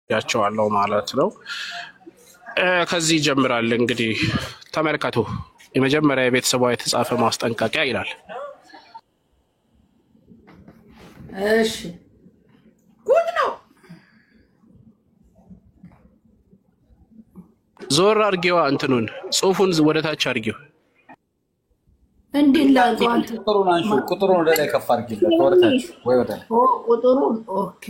ያቸዋለሁ ማለት ነው። ከዚህ ይጀምራል እንግዲህ ተመልከቱ። የመጀመሪያ የቤተሰቧ የተጻፈ ማስጠንቀቂያ ይላል። እሺ ጉድ ነው። ዞር አድርጌዋ እንትኑን ጽሁፉን ወደታች አድርጌው እንዲህ ላጓል ቁጥሩን ወደ ላይ ከፍ አድርጊለት ወደታች ወይ ወደ ላይ ቁጥሩን ኦኬ።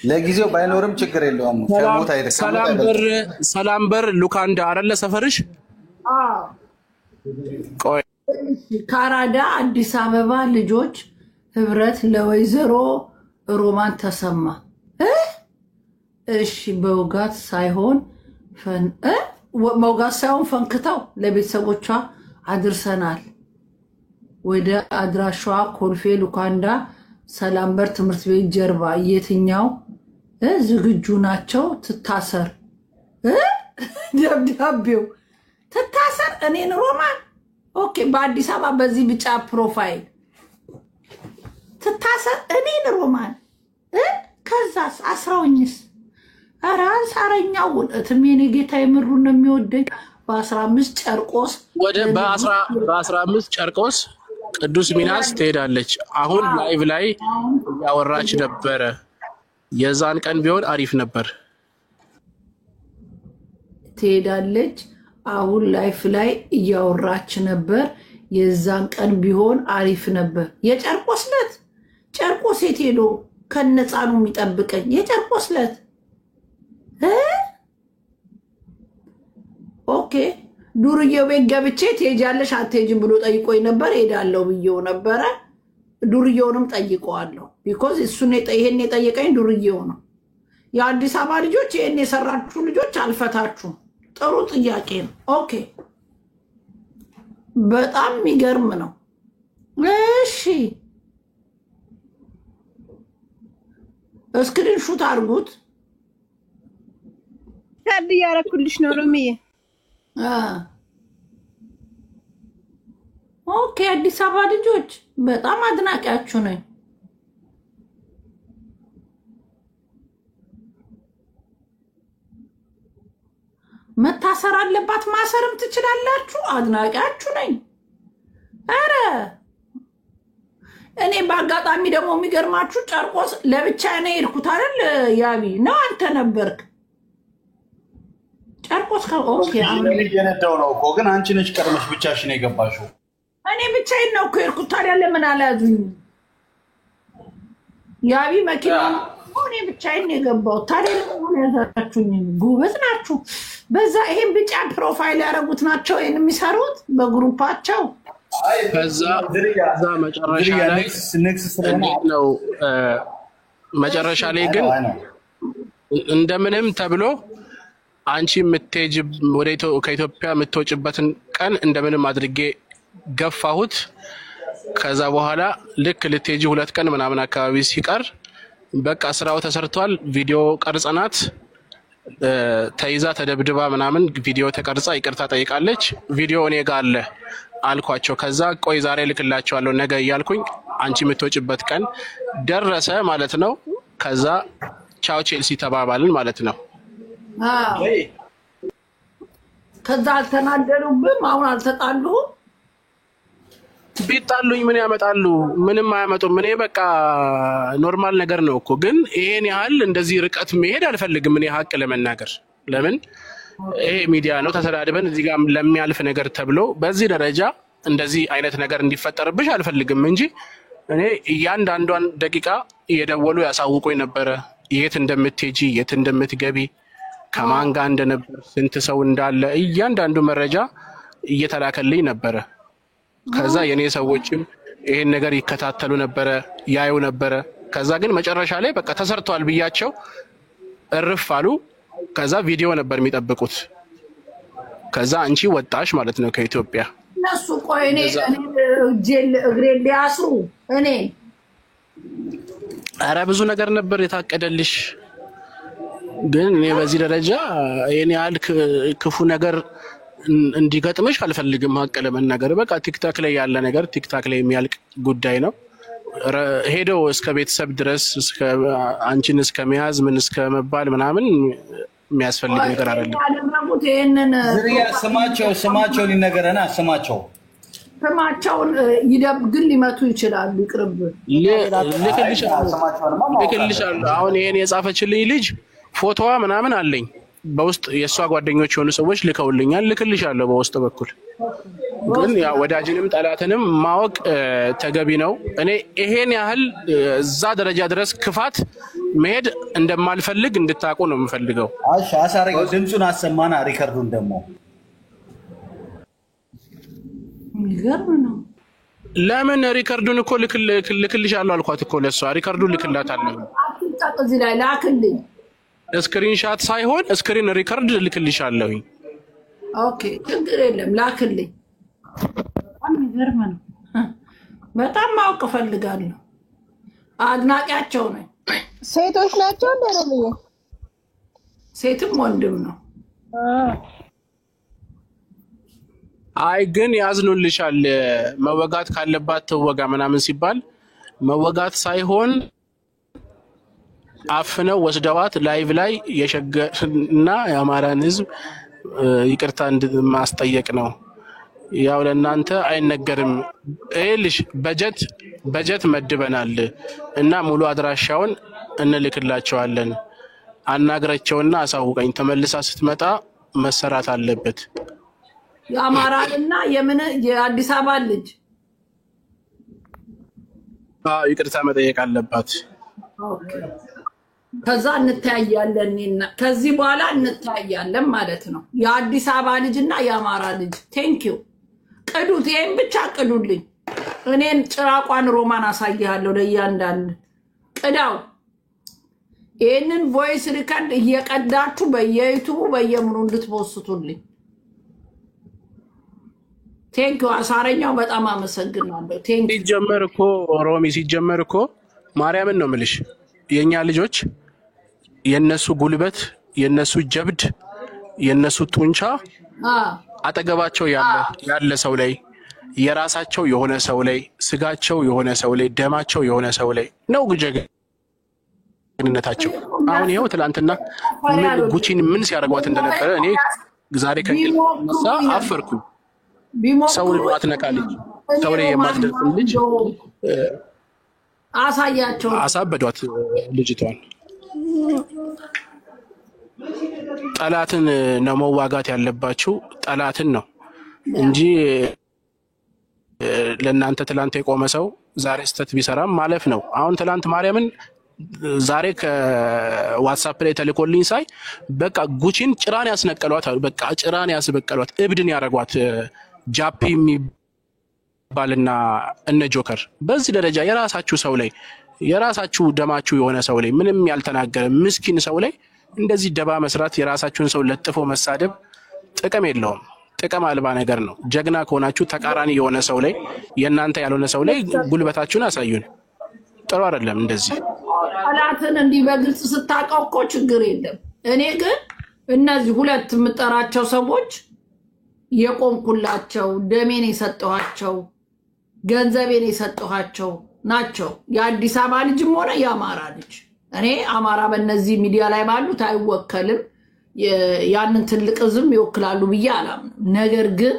ለጊዜው ባይኖርም ችግር የለውም። ከሞት አይደለም። ሰላም በር ሉካንዳ አይደለ ሰፈርሽ? አዎ። ቆይ ካናዳ አዲስ አበባ ልጆች ህብረት ለወይዘሮ ሮማን ተሰማ እሺ በውጋት ሳይሆን ፈንክተው ለቤተሰቦቿ አድርሰናል። ወደ አድራሻዋ ኮልፌ ሉካንዳ ሰላምበር ትምህርት ቤት ጀርባ። የትኛው ዝግጁ ናቸው? ትታሰር ደብዳቤው ትታሰር። እኔን ሮማን ኦኬ። በአዲስ አበባ በዚህ ብጫ ፕሮፋይል ትታሰር እኔን ሮማን። ከዛስ አስራውኝስ? ኧረ አንሳረኛው እውነትም የኔ ጌታ የምሩን ነው የሚወደኝ። በ15 ጨርቆስ ወደ በ15 ጨርቆስ ቅዱስ ሚናስ ትሄዳለች። አሁን ላይቭ ላይ ያወራች ነበረ። የዛን ቀን ቢሆን አሪፍ ነበር። ትሄዳለች። አሁን ላይፍ ላይ እያወራች ነበር። የዛን ቀን ቢሆን አሪፍ ነበር። የጨርቆስ ዕለት ጨርቆስ የት ሄዶ ከነፃኑ የሚጠብቀኝ? የጨርቆስ ዕለት ኦኬ። ዱርዬው ቤት ገብቼ ትሄጃለሽ አትሄጂም ብሎ ጠይቆኝ ነበር። ሄዳለሁ ብዬው ነበረ። ዱርዬውንም ጠይቀዋለሁ። ቢኮዝ እሱን ይሄን የጠየቀኝ ዱርዬው ነው። የአዲስ አበባ ልጆች ይሄን የሰራችሁ ልጆች አልፈታችሁም። ጥሩ ጥያቄ ነው። ኦኬ በጣም የሚገርም ነው። እሺ እስክሪን ሹት አድርጉት። ታድ ያረኩልሽ ነው ሮሚዬ። ኦኬ አዲስ አበባ ልጆች በጣም አድናቂያችሁ ነኝ። መታሰር አለባት፣ ማሰርም ትችላላችሁ። አድናቂያችሁ ነኝ። አረ እኔ በአጋጣሚ ደግሞ የሚገርማችሁ ጨርቆስ ለብቻ ነው የሄድኩት አይደል? ያቢ ነው አንተ ነበርክ ጨርቆስ ኦኬ። የነዳው ነው እኮ ግን አንቺ ነሽ ቀድመሽ ብቻሽን የገባሽው። እኔ ብቻዬን ነው እኮ የሄድኩት። ታዲያ ለምን አላያዙኝ? ያቢ መኪና እኔ ብቻዬን የገባው። ታዲያ ለምን ያዛችሁኝ? ጉበዝ ናችሁ። በዛ ይሄን ብቻ ፕሮፋይል ያደረጉት ናቸው ይሄን የሚሰሩት በግሩፓቸው። ከዛ መጨረሻ ላይ እንዴት ነው መጨረሻ ላይ ግን እንደምንም ተብሎ አንቺ የምትሄጂ ወደ ከኢትዮጵያ የምትወጭበትን ቀን እንደምንም አድርጌ ገፋሁት። ከዛ በኋላ ልክ ልትሄጂ 2 ቀን ምናምን አካባቢ ሲቀር በቃ ስራው ተሰርቷል። ቪዲዮ ቀርጸናት ተይዛ ተደብድባ ምናምን ቪዲዮ ተቀርጻ ይቅርታ ጠይቃለች። ቪዲዮ እኔ ጋር አለ አልኳቸው። ከዛ ቆይ ዛሬ ልክላቸዋለሁ ነገ እያልኩኝ አንቺ የምትወጭበት ቀን ደረሰ ማለት ነው። ከዛ ቻው ቼልሲ ተባባልን ማለት ነው። ከዛ አልተናደዱብም? አሁን አልተጣሉም? ቢጣሉኝ ምን ያመጣሉ? ምንም አያመጡም። እኔ በቃ ኖርማል ነገር ነው እኮ። ግን ይሄን ያህል እንደዚህ ርቀት መሄድ አልፈልግም እኔ ሀቅ ለመናገር። ለምን ይሄ ሚዲያ ነው፣ ተሰዳድበን እዚህ ጋር ለሚያልፍ ነገር ተብሎ በዚህ ደረጃ እንደዚህ አይነት ነገር እንዲፈጠርብሽ አልፈልግም እንጂ እኔ እያንዳንዷን ደቂቃ እየደወሉ ያሳውቁኝ ነበረ። የት እንደምትሄጂ፣ የት እንደምትገቢ፣ ከማን ጋር እንደነበር፣ ስንት ሰው እንዳለ እያንዳንዱ መረጃ እየተላከልኝ ነበረ። ከዛ የኔ ሰዎችም ይሄን ነገር ይከታተሉ ነበረ፣ ያዩ ነበረ። ከዛ ግን መጨረሻ ላይ በቃ ተሰርቷል ብያቸው እርፍ አሉ። ከዛ ቪዲዮ ነበር የሚጠብቁት። ከዛ አንቺ ወጣሽ ማለት ነው ከኢትዮጵያ። እነሱ ቆይ እኔ እግሬን ሊያስሩ እኔ ኧረ ብዙ ነገር ነበር የታቀደልሽ። ግን እኔ በዚህ ደረጃ የኔ ያህል ክፉ ነገር እንዲገጥምሽ አልፈልግም ሀቅ ለመናገር። በቃ ቲክታክ ላይ ያለ ነገር ቲክታክ ላይ የሚያልቅ ጉዳይ ነው። ሄደው እስከ ቤተሰብ ድረስ እስከ አንቺን እስከ መያዝ ምን እስከ መባል ምናምን የሚያስፈልግ ነገር አይደለም። ይሄንን ዝርያ ስማቸው ሊነገረና ስማቸውን ግን ሊመቱ ይችላሉ። ይቅርብ ልክልሻለሁ። አሁን ይሄን የጻፈችልኝ ልጅ ፎቶዋ ምናምን አለኝ በውስጥ የሷ ጓደኞች የሆኑ ሰዎች ልከውልኛል። ልክልሻለሁ በውስጥ በኩል ግን ያ ወዳጅንም ጠላትንም ማወቅ ተገቢ ነው። እኔ ይሄን ያህል እዛ ደረጃ ድረስ ክፋት መሄድ እንደማልፈልግ እንድታቁ ነው የምፈልገው። እሺ አሳረገው ድምጹን አሰማና ሪከርዱን ደግሞ ይገርም ነው። ለምን ሪከርዱን እኮ ልክልሻለሁ አልኳት እኮ ለሷ ሪከርዱን ልክላታለሁ። አትጣቅ እዚህ ላይ ላክልኝ። ስክሪንሻት ሳይሆን ስክሪን ሪከርድ ልክልሻለሁ። ኦኬ ችግር የለም ላክልኝ። ይገርም ነው። በጣም ማወቅ ፈልጋለሁ። አድናቂያቸው ነኝ። ሴቶች ናቸው እንደረምዬ ሴትም ወንድም ነው። አይ ግን ያዝኑልሻል። መወጋት ካለባት ተወጋ ምናምን ሲባል መወጋት ሳይሆን አፍነው ወስደዋት ላይቭ ላይ የሸገርና የአማራን ሕዝብ ይቅርታ ማስጠየቅ ነው። ያው ለእናንተ አይነገርም። እልሽ በጀት መድበናል እና ሙሉ አድራሻውን እንልክላቸዋለን። አናግረቸውና አሳውቀኝ። ተመልሳ ስትመጣ መሰራት አለበት። የአማራንና የአዲስ አበባ ልጅ ይቅርታ መጠየቅ አለባት። ኦኬ ከዛ እንታያለን። ከዚህ በኋላ እንታያለን ማለት ነው። የአዲስ አበባ ልጅና የአማራ ልጅ ቴንኪዩ። ቅዱት፣ ይሄን ብቻ ቅዱልኝ። እኔን ጭራቋን ሮማን አሳያለሁ። ለእያንዳንድ ቅዳው። ይሄንን ቮይስ ሪከርድ እየቀዳችሁ በየዩቱቡ በየምኑ እንድትፖስቱልኝ። ቴንኪዩ አሳረኛው፣ በጣም አመሰግናለሁ። ቴንኪዩ። ሲጀመር እኮ ማርያምን ነው የምልሽ የኛ ልጆች የነሱ ጉልበት የነሱ ጀብድ የነሱ ጡንቻ አጠገባቸው ያለ ሰው ላይ የራሳቸው የሆነ ሰው ላይ ስጋቸው የሆነ ሰው ላይ ደማቸው የሆነ ሰው ላይ ነው ግንኙነታቸው። አሁን ይኸው ትላንትና ጉቺን ምን ሲያደርጓት እንደነበረ እኔ ዛሬ ከእንቅልፍ አፈርኩኝ። ሰው ማትነካለች ሰው ላይ የማትደርስ ልጅ አሳያቸው። አሳበዷት ልጅቷን። ጠላትን ነው መዋጋት ያለባችሁ፣ ጠላትን ነው እንጂ ለእናንተ ትላንት የቆመ ሰው ዛሬ ስተት ቢሰራም ማለፍ ነው። አሁን ትላንት ማርያምን ዛሬ ከዋትሳፕ ላይ ተልኮልኝ ሳይ በቃ ጉቺን ጭራን ያስነቀሏት፣ በቃ ጭራን ያስበቀሏት፣ እብድን ያደረጓት ጃፒ ባልና እነ ጆከር በዚህ ደረጃ የራሳችሁ ሰው ላይ የራሳችሁ ደማችሁ የሆነ ሰው ላይ ምንም ያልተናገረ ምስኪን ሰው ላይ እንደዚህ ደባ መስራት፣ የራሳችሁን ሰው ለጥፎ መሳደብ ጥቅም የለውም። ጥቅም አልባ ነገር ነው። ጀግና ከሆናችሁ ተቃራኒ የሆነ ሰው ላይ የእናንተ ያልሆነ ሰው ላይ ጉልበታችሁን አሳዩን። ጥሩ አይደለም እንደዚህ። ጠላትን እንዲህ በግልጽ ስታውቀው እኮ ችግር የለም። እኔ ግን እነዚህ ሁለት የምጠራቸው ሰዎች የቆምኩላቸው ደሜን የሰጠኋቸው ገንዘቤን የሰጠኋቸው ናቸው። የአዲስ አበባ ልጅም ሆነ የአማራ ልጅ። እኔ አማራ በእነዚህ ሚዲያ ላይ ባሉት አይወከልም፣ ያንን ትልቅ ህዝብ ይወክላሉ ብዬ አላምንም። ነገር ግን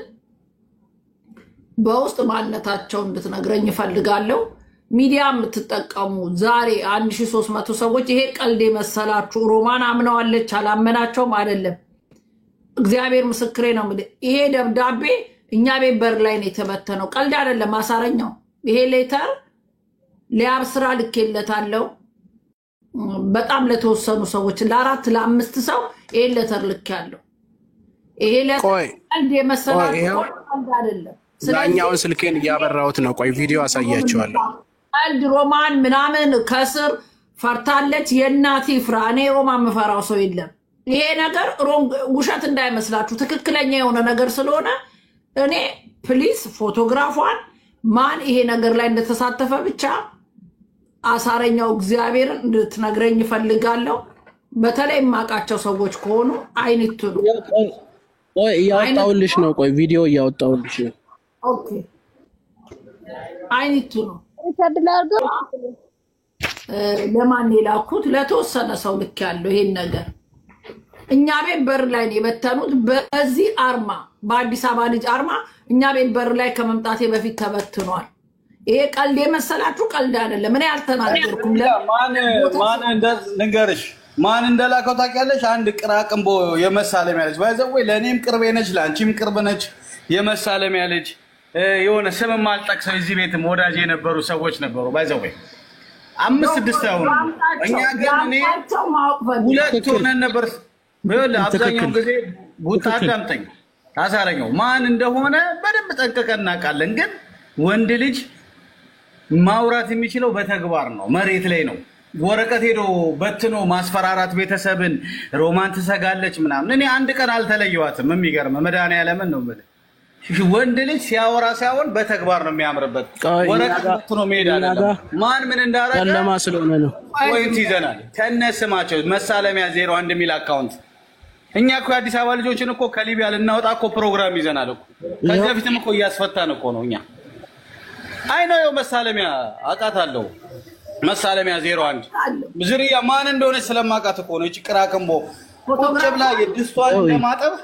በውስጥ ማንነታቸው እንድትነግረኝ እፈልጋለሁ። ሚዲያ የምትጠቀሙ ዛሬ 1300 ሰዎች ይሄ ቀልድ የመሰላችሁ ሮማን አምነዋለች አላመናቸውም አይደለም። እግዚአብሔር ምስክሬ ነው የምልህ። ይሄ ደብዳቤ እኛ ቤት በር ላይ ነው የተበተነው። ቀልድ አይደለም። ማሳረኛው ይሄ ሌተር ሊያብ ስራ ልኬለታለሁ። በጣም ለተወሰኑ ሰዎች ለ4 ለ5 ሰው ይሄ ሌተር ልኬያለሁ። ይሄ ሌተር ቀልድ የመሰላችሁ ቀልድ አይደለም። ላኛውን ስልኬን እያበራሁት ነው። ቆይ ቪዲዮ አሳያችኋለሁ። ቀልድ ሮማን ምናምን ከስር ፈርታለች። የእናቴ ፍራ። እኔ ሮማን የምፈራው ሰው የለም። ይሄ ነገር ውሸት እንዳይመስላችሁ ትክክለኛ የሆነ ነገር ስለሆነ እኔ ፕሊስ ፎቶግራፏን ማን ይሄ ነገር ላይ እንደተሳተፈ ብቻ አሳረኛው እግዚአብሔርን እንድትነግረኝ እፈልጋለሁ። በተለይ የማውቃቸው ሰዎች ከሆኑ አይኒቱ ነው። ቆይ እያወጣሁልሽ ነው። ቆይ ቪዲዮ እያወጣሁልሽ ነው። ኦኬ አይኒቱ ነው። ተድላርጎ ለማን የላኩት ለተወሰነ ሰው ልክ ያለው ይሄን ነገር እኛ ቤት በር ላይ ነው የበተኑት። በዚህ አርማ በአዲስ አበባ ልጅ አርማ እኛ ቤት በር ላይ ከመምጣቴ በፊት ተበትኗል። ይሄ ቀልድ የመሰላችሁ ቀልድ አይደለም። እኔ አልተናገርኩም። ማን እንደነገርሽ ማን እንደላከው ታውቂያለሽ? አንድ ቅራቅንቦ የመሳለሚያ ልጅ ባይዘው ለኔም ቅርቤ ነች፣ ላንቺም ቅርብ ነች። የመሳለሚያ ልጅ የሆነ ስም ማልጠቅሰው እዚህ ቤትም ወዳጅ የነበሩ ሰዎች ነበሩ። ባይዘው 5-6 ያውኑ እኛ ግን እኔ ሁለት ሆነን ነበር። አብዛኛው ጊዜ ቡታ አዳምጠኝ ታሳረኛው ማን እንደሆነ በደንብ ጠንቅቀን እናውቃለን። ግን ወንድ ልጅ ማውራት የሚችለው በተግባር ነው፣ መሬት ላይ ነው። ወረቀት ሄዶ በትኖ ማስፈራራት ቤተሰብን ሮማን ትሰጋለች ምናምን እኔ አንድ ቀን አልተለየዋትም። የሚገርም መድኃኒዓለምን ነው ማለት ወንድ ልጅ ሲያወራ ሳይሆን በተግባር ነው የሚያምርበት። ወረቀት በትኖ መሄድ አይደለም። ማን ምን እንዳረገ ለማ ስለሆነ ነው ፖይንት ይዘናል ከነስማቸው መሳለሚያ 01 ሚል አካውንት። እኛ እኮ አዲስ አበባ ልጆችን እኮ ከሊቢያ ልናወጣ እኮ ፕሮግራም ይዘናል እኮ ከዚህ በፊትም እኮ እያስፈታን እኮ ነው። እኛ አይነው መሳለሚያ አውቃታለሁ። መሳለሚያ 01 ዝርያ ማን እንደሆነ ስለማውቃት እኮ ነው። እቺ ቅራቅንቦ ቁጭ ብላ የድስቷን ለማጠብ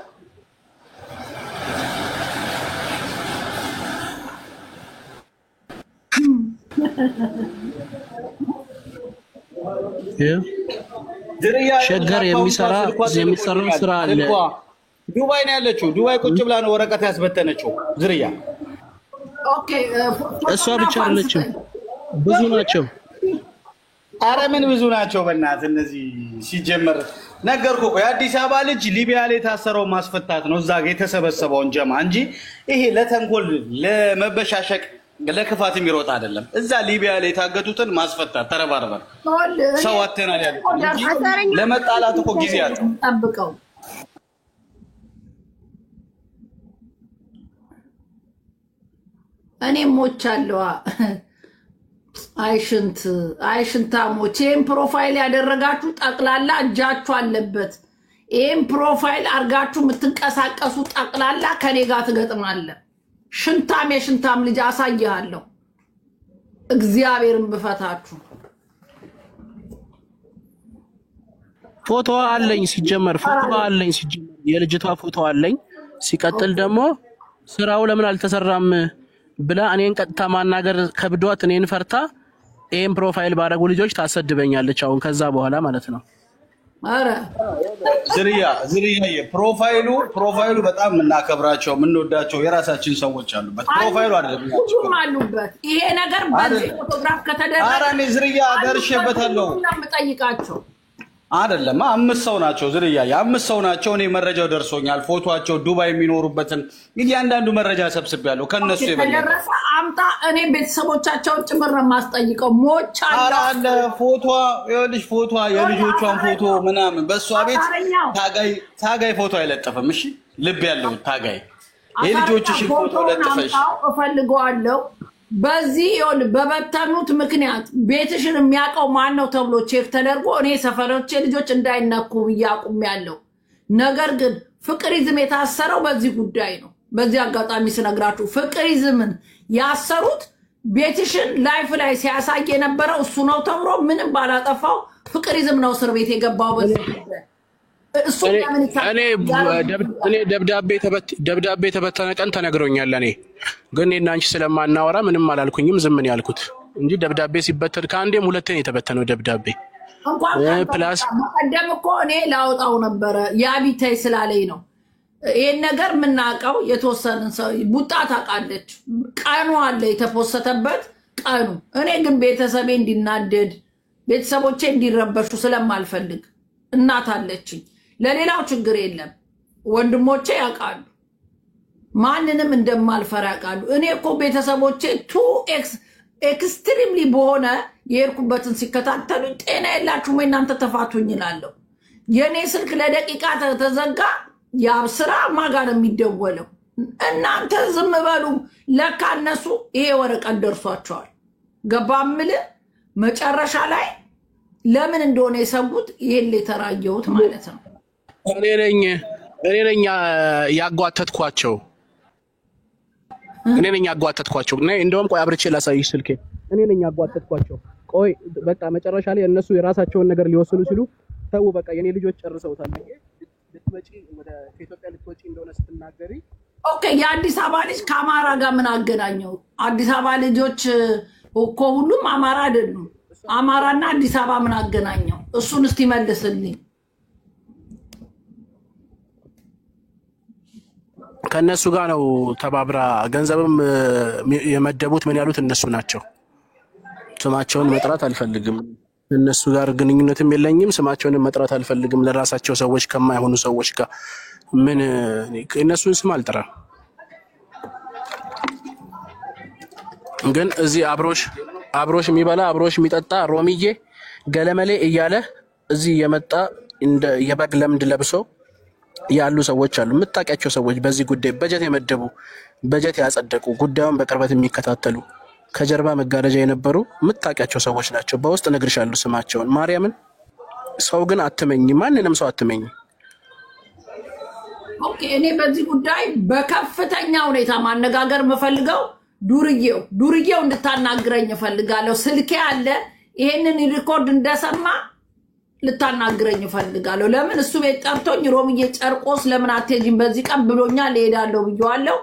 ሸገር የሚሰራው ስራ አለ። ዱባይ ነው ያለችው። ዱባይ ቁጭ ብላ ነው ወረቀት ያስበተነችው ዝርያ። ኦኬ እሷ ብቻ አይደለችም፣ ብዙ ናቸው። አረ ምን ብዙ ናቸው በእናትህ። እነዚህ ሲጀመር ነገርኩህ እኮ የአዲስ አበባ ልጅ ሊቢያ ላይ የታሰረው ማስፈታት ነው እዛ ጋር የተሰበሰበውን ጀማ እንጂ ይሄ ለተንኮል ለመበሻሸቅ ለክፋት የሚሮጥ አይደለም። እዛ ሊቢያ ላይ የታገቱትን ማስፈታት ተረባርበን ሰው አተናል ያለው እንጂ ለመጣላት እኮ ጊዜ አለ። ጠብቀው እኔ ሞቻለሁ። አይሽንታሞች ይሄን ፕሮፋይል ያደረጋችሁ ጠቅላላ እጃችሁ አለበት። ይሄን ፕሮፋይል አርጋችሁ የምትንቀሳቀሱ ጠቅላላ ከኔ ጋር ትገጥማለህ። ሽንታም የሽንታም ልጅ አሳያለሁ። እግዚአብሔርን ብፈታችሁ ፎቶ አለኝ ሲጀመር የልጅቷ ፎቶ አለኝ። ሲቀጥል ደግሞ ስራው ለምን አልተሰራም ብላ እኔን ቀጥታ ማናገር ከብዷት እኔን ፈርታ ይሄን ፕሮፋይል ባረጉ ልጆች ታሰድበኛለች። አሁን ከዛ በኋላ ማለት ነው። አረ ዝርያ ፕሮፋይሉ በጣም የምናከብራቸው የምንወዳቸው የራሳችን ሰዎች አሉበት። ፕሮፋይሉ አይደለም አሉበት። ይሄ ነገር በዚህ ፎቶግራፍ ከተደረገ አረ እኔ ዝርያ ደርሼበታለሁ ለምጠይቃቸው አይደለም 5 ሰው ናቸው ዝርያ የ5 ሰው ናቸው። እኔ መረጃው ደርሶኛል። ፎቶአቸው ዱባይ የሚኖሩበትን እያንዳንዱ መረጃ ሰብስቤያለሁ ከነሱ የበለጠ አምጣ። እኔ ቤተሰቦቻቸውን ጭምር ነው ማስጠይቀው። ሞቻለሁ አለ ፎቶዋ ይኸውልሽ፣ ፎቶዋ የልጆቿን ፎቶ ምናምን በሷ ቤት ታጋይ ፎቶ አይለጠፍም። እሺ ልብ ያለው ታጋይ የልጆችሽን ፎቶ ለጥፈሽ እፈልገዋለሁ። በዚህ ይሁን በበተኑት ምክንያት ቤትሽን የሚያውቀው ማን ነው ተብሎ ቼክ ተደርጎ እኔ ሰፈሮቼ ልጆች እንዳይነኩ ያቁም ያለው ነገር ግን ፍቅሪዝም የታሰረው በዚህ ጉዳይ ነው። በዚህ አጋጣሚ ስነግራችሁ ፍቅሪዝምን ያሰሩት ቤትሽን ላይፍ ላይ ሲያሳይ የነበረው እሱ ነው ተብሎ ምንም ባላጠፋው ፍቅሪዝም ነው እስር ቤት የገባው በዚህ ጉዳይ። እኔ ደብዳቤ ተበተነ ቀን ተነግሮኛል። እኔ ግን እኔና አንቺ ስለማናወራ ምንም አላልኩኝም፣ ዝም ነው ያልኩት እንጂ ደብዳቤ ሲበተን ከአንዴም ሁለቴ የተበተነው ደብዳቤ ፕላስ ቀደም እኮ እኔ ላውጣው ነበረ ያቢታይ ስላለኝ ነው። ይሄን ነገር የምናውቀው የተወሰነ ሰው ቡጣ ታውቃለች። ቀኑ አለ የተፖሰተበት ቀኑ። እኔ ግን ቤተሰቤ እንዲናደድ ቤተሰቦቼ እንዲረበሹ ስለማልፈልግ እናት አለችኝ። ለሌላው ችግር የለም። ወንድሞቼ ያውቃሉ፣ ማንንም እንደማልፈራ ያውቃሉ። እኔ እኮ ቤተሰቦቼ ኤክስትሪምሊ በሆነ የሄድኩበትን ሲከታተሉ ጤና የላችሁም ወይ እናንተ ተፋቱኝ እላለሁ። የእኔ ስልክ ለደቂቃ ተዘጋ። ያብ ስራ ማጋ ነው የሚደወለው። እናንተ ዝም በሉ። ለካ እነሱ ይሄ ወረቀት ደርሷቸዋል። ገባምል መጨረሻ ላይ ለምን እንደሆነ የሰጉት ይሄን ለተራየውት ማለት ነው። እኔ ነኝ ያጓተትኳቸው እና እንደውም ቆይ አብርቼ ላሳይሽ ስልኬ እኔ ነኝ ያጓተትኳቸው። ቆይ በቃ መጨረሻ ላይ እነሱ የራሳቸውን ነገር ሊወስኑ ሲሉ ተው በቃ የኔ ልጆች ጨርሰውታል። ልትወጪ ወደ ኢትዮጵያ ልትወጪ እንደሆነ ስትናገሪ ኦኬ የአዲስ አበባ ልጅ ከአማራ ጋር ምን አገናኘው? አዲስ አበባ ልጆች እኮ ሁሉም አማራ አይደሉም። አማራና አዲስ አበባ ምን አገናኘው? እሱን እስቲ መልስልኝ። ከነሱ ጋር ነው ተባብራ ገንዘብም የመደቡት ምን ያሉት እነሱ ናቸው። ስማቸውን መጥራት አልፈልግም። እነሱ ጋር ግንኙነትም የለኝም። ስማቸውን መጥራት አልፈልግም። ለራሳቸው ሰዎች ከማይሆኑ ሰዎች ጋር ምን እነሱን ስም አልጠራም። ግን እዚህ አብሮሽ የሚበላ አብሮሽ የሚጠጣ ሮሚዬ ገለመሌ እያለ እዚህ የመጣ እንደ የበግ ለምድ ለብሶ ያሉ ሰዎች አሉ። የምታውቂያቸው ሰዎች በዚህ ጉዳይ በጀት የመደቡ በጀት ያጸደቁ ጉዳዩን በቅርበት የሚከታተሉ ከጀርባ መጋረጃ የነበሩ የምታውቂያቸው ሰዎች ናቸው። በውስጥ እነግርሻለሁ ስማቸውን። ማርያምን ሰው ግን አትመኝ፣ ማንንም ሰው አትመኝ። ኦኬ እኔ በዚህ ጉዳይ በከፍተኛ ሁኔታ ማነጋገር የምፈልገው ዱርዬው እንድታናግረኝ እፈልጋለሁ። ስልኬ አለ። ይሄንን ሪኮርድ እንደሰማ ልታናግረኝ እፈልጋለሁ። ለምን እሱ ቤት ጠርቶኝ ሮምዬ ጨርቆስ ለምን አትሄጂም በዚህ ቀን ብሎኛል፣ እሄዳለሁ ብዬዋለሁ።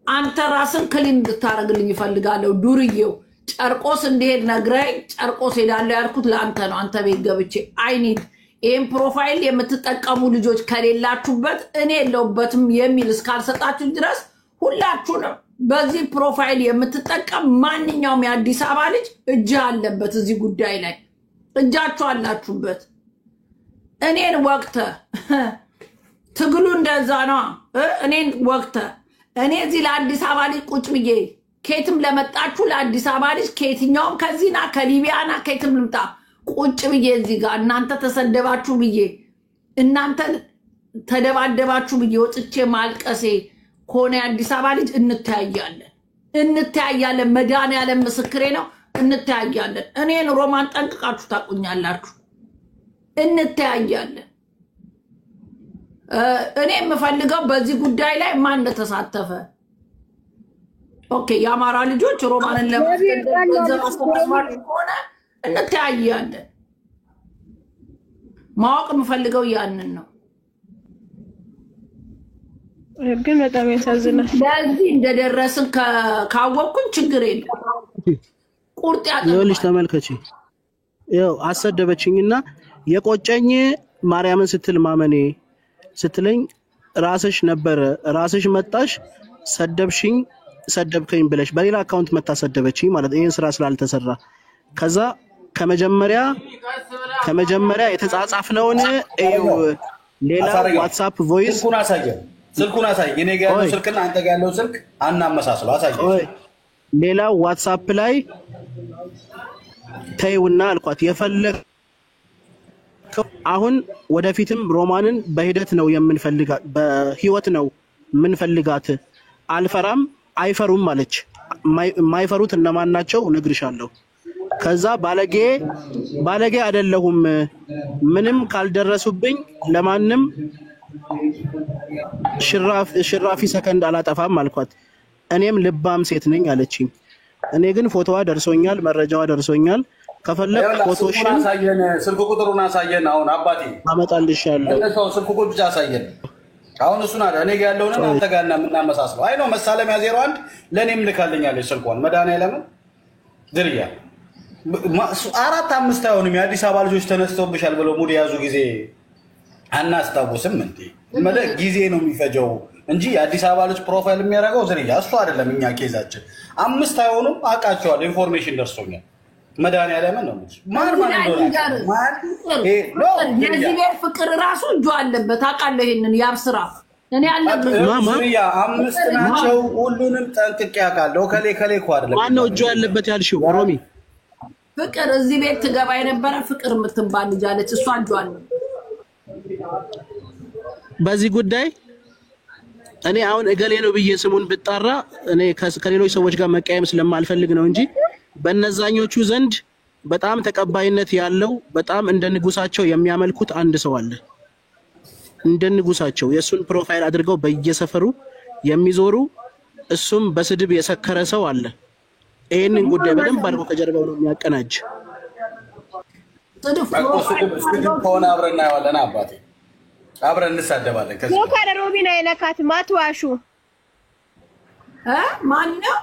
አንተ ራስን ክሊን እንድታረግልኝ እፈልጋለሁ። ዱርዬው ጨርቆስ እንዲሄድ ነግረኝ ጨርቆስ ሄዳለሁ ያልኩት ለአንተ ነው። አንተ ቤት ገብቼ አይኒድ ይህን ፕሮፋይል የምትጠቀሙ ልጆች ከሌላችሁበት እኔ የለውበትም የሚል እስካልሰጣችሁ ድረስ ሁላችሁንም በዚህ ፕሮፋይል የምትጠቀም ማንኛውም የአዲስ አበባ ልጅ እጅ አለበት። እዚህ ጉዳይ ላይ እጃችሁ አላችሁበት። እኔን ወቅተ ትግሉ እንደዛ ነው። እኔን ወቅተ እኔ እዚህ ለአዲስ አበባ ልጅ ቁጭ ብዬ ከየትም ለመጣችሁ ለአዲስ አበባ ልጅ ከየትኛውም ከዚህና ከሊቢያና ከየትም ልምጣ ቁጭ ብዬ እዚህ ጋር እናንተ ተሰደባችሁ ብዬ እናንተ ተደባደባችሁ ብዬ ወጥቼ ማልቀሴ ከሆነ የአዲስ አበባ ልጅ እንተያያለን። መድኃኒዓለም ምስክሬ ነው። እንተያያለን። እኔን ሮማን ጠንቅቃችሁ ታቁኛላችሁ። እንተያያለን። እኔ የምፈልገው በዚህ ጉዳይ ላይ ማን እንደተሳተፈ ኦኬ የአማራ ልጆች ሮማንን ለማስገደድ ከሆነ እንተያያለን። ማወቅ የምፈልገው ያንን ነው። ግን በጣም ያሳዝናል። ለዚህ እንደደረስን ካወቅኩኝ ችግር የለም። ቁርጥ ያለልሽ ተመልከቺ። ያው አሰደበችኝና የቆጨኝ ማርያምን ስትል ማመኔ ስትለኝ ራስሽ ነበር ራስሽ መጣሽ ሰደብከኝ ብለሽ በሌላ አካውንት መታሰደበችኝ ማለት ይሄን ስራ ስላልተሰራ ከዛ ከመጀመሪያ የተጻጻፍነውን ሌላ ዋትስአፕ ቮይስ ስልኩን አሳይ። እኔ ጋር ያለው ስልክና አንተ ጋር ያለው ስልክ አናመሳስለው። አሳይ። ሌላ ዋትስአፕ ላይ ተይውና አልኳት የፈለግ አሁን ወደፊትም ሮማንን በሂደት ነው የምንፈልጋት፣ በህይወት ነው የምንፈልጋት። አልፈራም አይፈሩም ማለች። ማይፈሩት እነማን ናቸው እነግርሻለሁ። ከዛ ባለጌ አይደለሁም ምንም ካልደረሱብኝ ለማንም ሽራፊ ሰከንድ አላጠፋም አልኳት። እኔም ልባም ሴት ነኝ አለችኝ። እኔ ግን ፎቶዋ ደርሶኛል፣ መረጃዋ ደርሶኛል። ከፈለክ ፎቶሽን አሳየን፣ ስልክ ቁጥሩን አሳየን። አሁን አባቴ አመጣልሻለሁ። ለሰው ስልክ ቁጥር ብቻ አሳየን። አሁን እሱን አይደል እኔ ጋር ያለውን አንተ ጋር እናመሳስለው። አይ ነው መሳለሚያ 01 ለኔም ልካልኛለች ስልኳን። መድኃኒዓለም ድርያ 4-5 አይሆንም የአዲስ አበባ ልጆች ተነስተውብሻል ብለው ሙድ ያዙ ጊዜ አናስታውስም እንዴ? ጊዜ ነው የሚፈጀው እንጂ የአዲስ አበባ ልጅ ፕሮፋይል የሚያደርገው ዝርያ እሱ አይደለም። እኛ ኬዛችን 5 አይሆኑም። አውቃቸዋለሁ፣ ኢንፎርሜሽን ደርሶኛል። መድኃኒዓለም ነው ማን እንደሆነ የዚህ ቤት ፍቅር ራሱ እጁ አለበት። አውቃለሁ ይሄንን ያብስራ እኔ አለበት ዝርያ 5 ናቸው። ሁሉንም ጠንቅቄ አውቃለሁ። ከሌ እኮ አይደለም። ማን ነው እጁ ያለበት ያልሽው? ሮሚ ፍቅር እዚህ ቤት ትገባ የነበረ ፍቅር የምትባል ልጅ አለች። እሷ እጁ አለበት በዚህ ጉዳይ። እኔ አሁን እገሌ ነው ብዬ ስሙን ብጣራ እኔ ከሌሎች ሰዎች ጋር መቀየም ስለማልፈልግ ነው እንጂ በነዛኞቹ ዘንድ በጣም ተቀባይነት ያለው በጣም እንደ ንጉሳቸው የሚያመልኩት አንድ ሰው አለ። እንደ ንጉሳቸው የሱን ፕሮፋይል አድርገው በየሰፈሩ የሚዞሩ እሱም በስድብ የሰከረ ሰው አለ። ይሄንን ጉዳይ በደንብ አድርጎ ከጀርባው ነው የሚያቀናጅ። ስድብ ከሆነ አብረን እናየዋለን። አባቴ አብረን እንሳደባለን። ጆከር ሮቢን አይነካትም። አትዋሹ። ማን ነው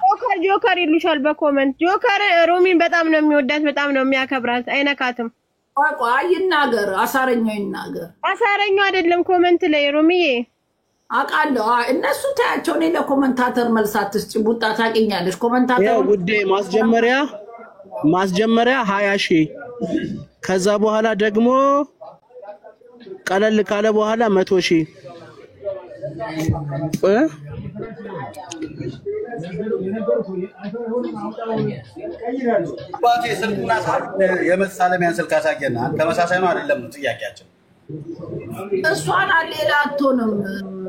ጆከር ይሉሻል በኮመንት። ጆከር ሮሚን በጣም ነው የሚወዳት፣ በጣም ነው የሚያከብራት። አይነካትም። ቆይ ይናገር፣ አሳረኛው ይናገር። አሳረኛው አይደለም ኮመንት ላይ ሮሚዬ አቃለው እነሱ ታያቸው። እኔ ለኮመንታተር መልሳት እስቲ ቡጣ ታውቂኛለሽ። ኮመንታተር ያው ውዴ ማስጀመሪያ 20,000 ከዛ በኋላ ደግሞ ቀለል ካለ በኋላ 100,000 ባቴ ስልኩና የመሳለሚያን ስልክ አሳየና ተመሳሳይ ነው አይደለም ጥያቄያችን። እሷን ሌላ አትሆንም።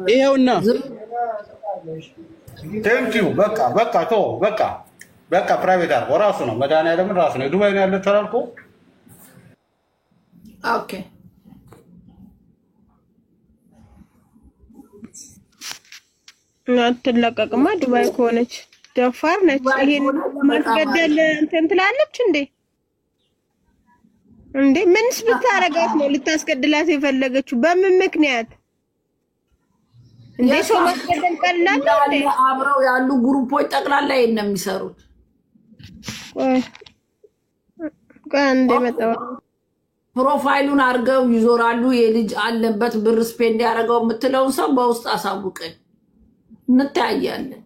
ይሄውና ቴንኪው በቃ ፕራይቬት አድርጎ ራሱ ነው መድኃኒዓለም ራሱ ነው። ዱባይ ነው ያለችው አላልኩ? ኦኬ አትለቀቅማ። ዱባይ ከሆነች ደፋር ነች። ይሄን ማስገደል እንትን ትላለች እንዴ? ምንስ ብታረጋት ነው ልታስገድላት የፈለገችው? በምን ምክንያት እንዴ? ሰው ማስገደል ቀላል ነው እንዴ? አብረው ያሉ ግሩፖች ጠቅላላ ይሄን ነው የሚሰሩት። እንደ መጣው ፕሮፋይሉን አድርገው ይዞራሉ። የልጅ አለበት ብር ስፔንድ ያደረገው የምትለውን ሰው በውስጥ አሳውቀኝ፣ እንታያያለን።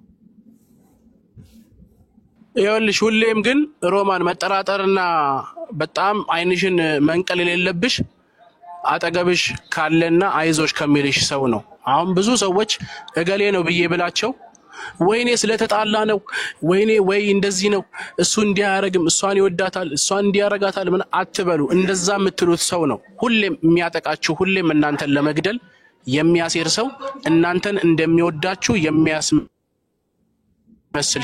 ይኸውልሽ ሁሌም ግን ሮማን መጠራጠርና በጣም አይንሽን መንቀል የሌለብሽ አጠገብሽ ካለና አይዞሽ ከሚልሽ ሰው ነው። አሁን ብዙ ሰዎች እገሌ ነው ብዬ ብላቸው ወይኔ ስለተጣላ ነው ወይ እንደዚህ ነው እሱ እንዲያረግም እሷን ይወዳታል እሷን እንዲያረጋታል ምን አትበሉ። እንደዛ የምትሉት ሰው ነው ሁሌም የሚያጠቃችሁ፣ ሁሌም እናንተን ለመግደል የሚያሴር ሰው፣ እናንተን እንደሚወዳችሁ የሚያስመስል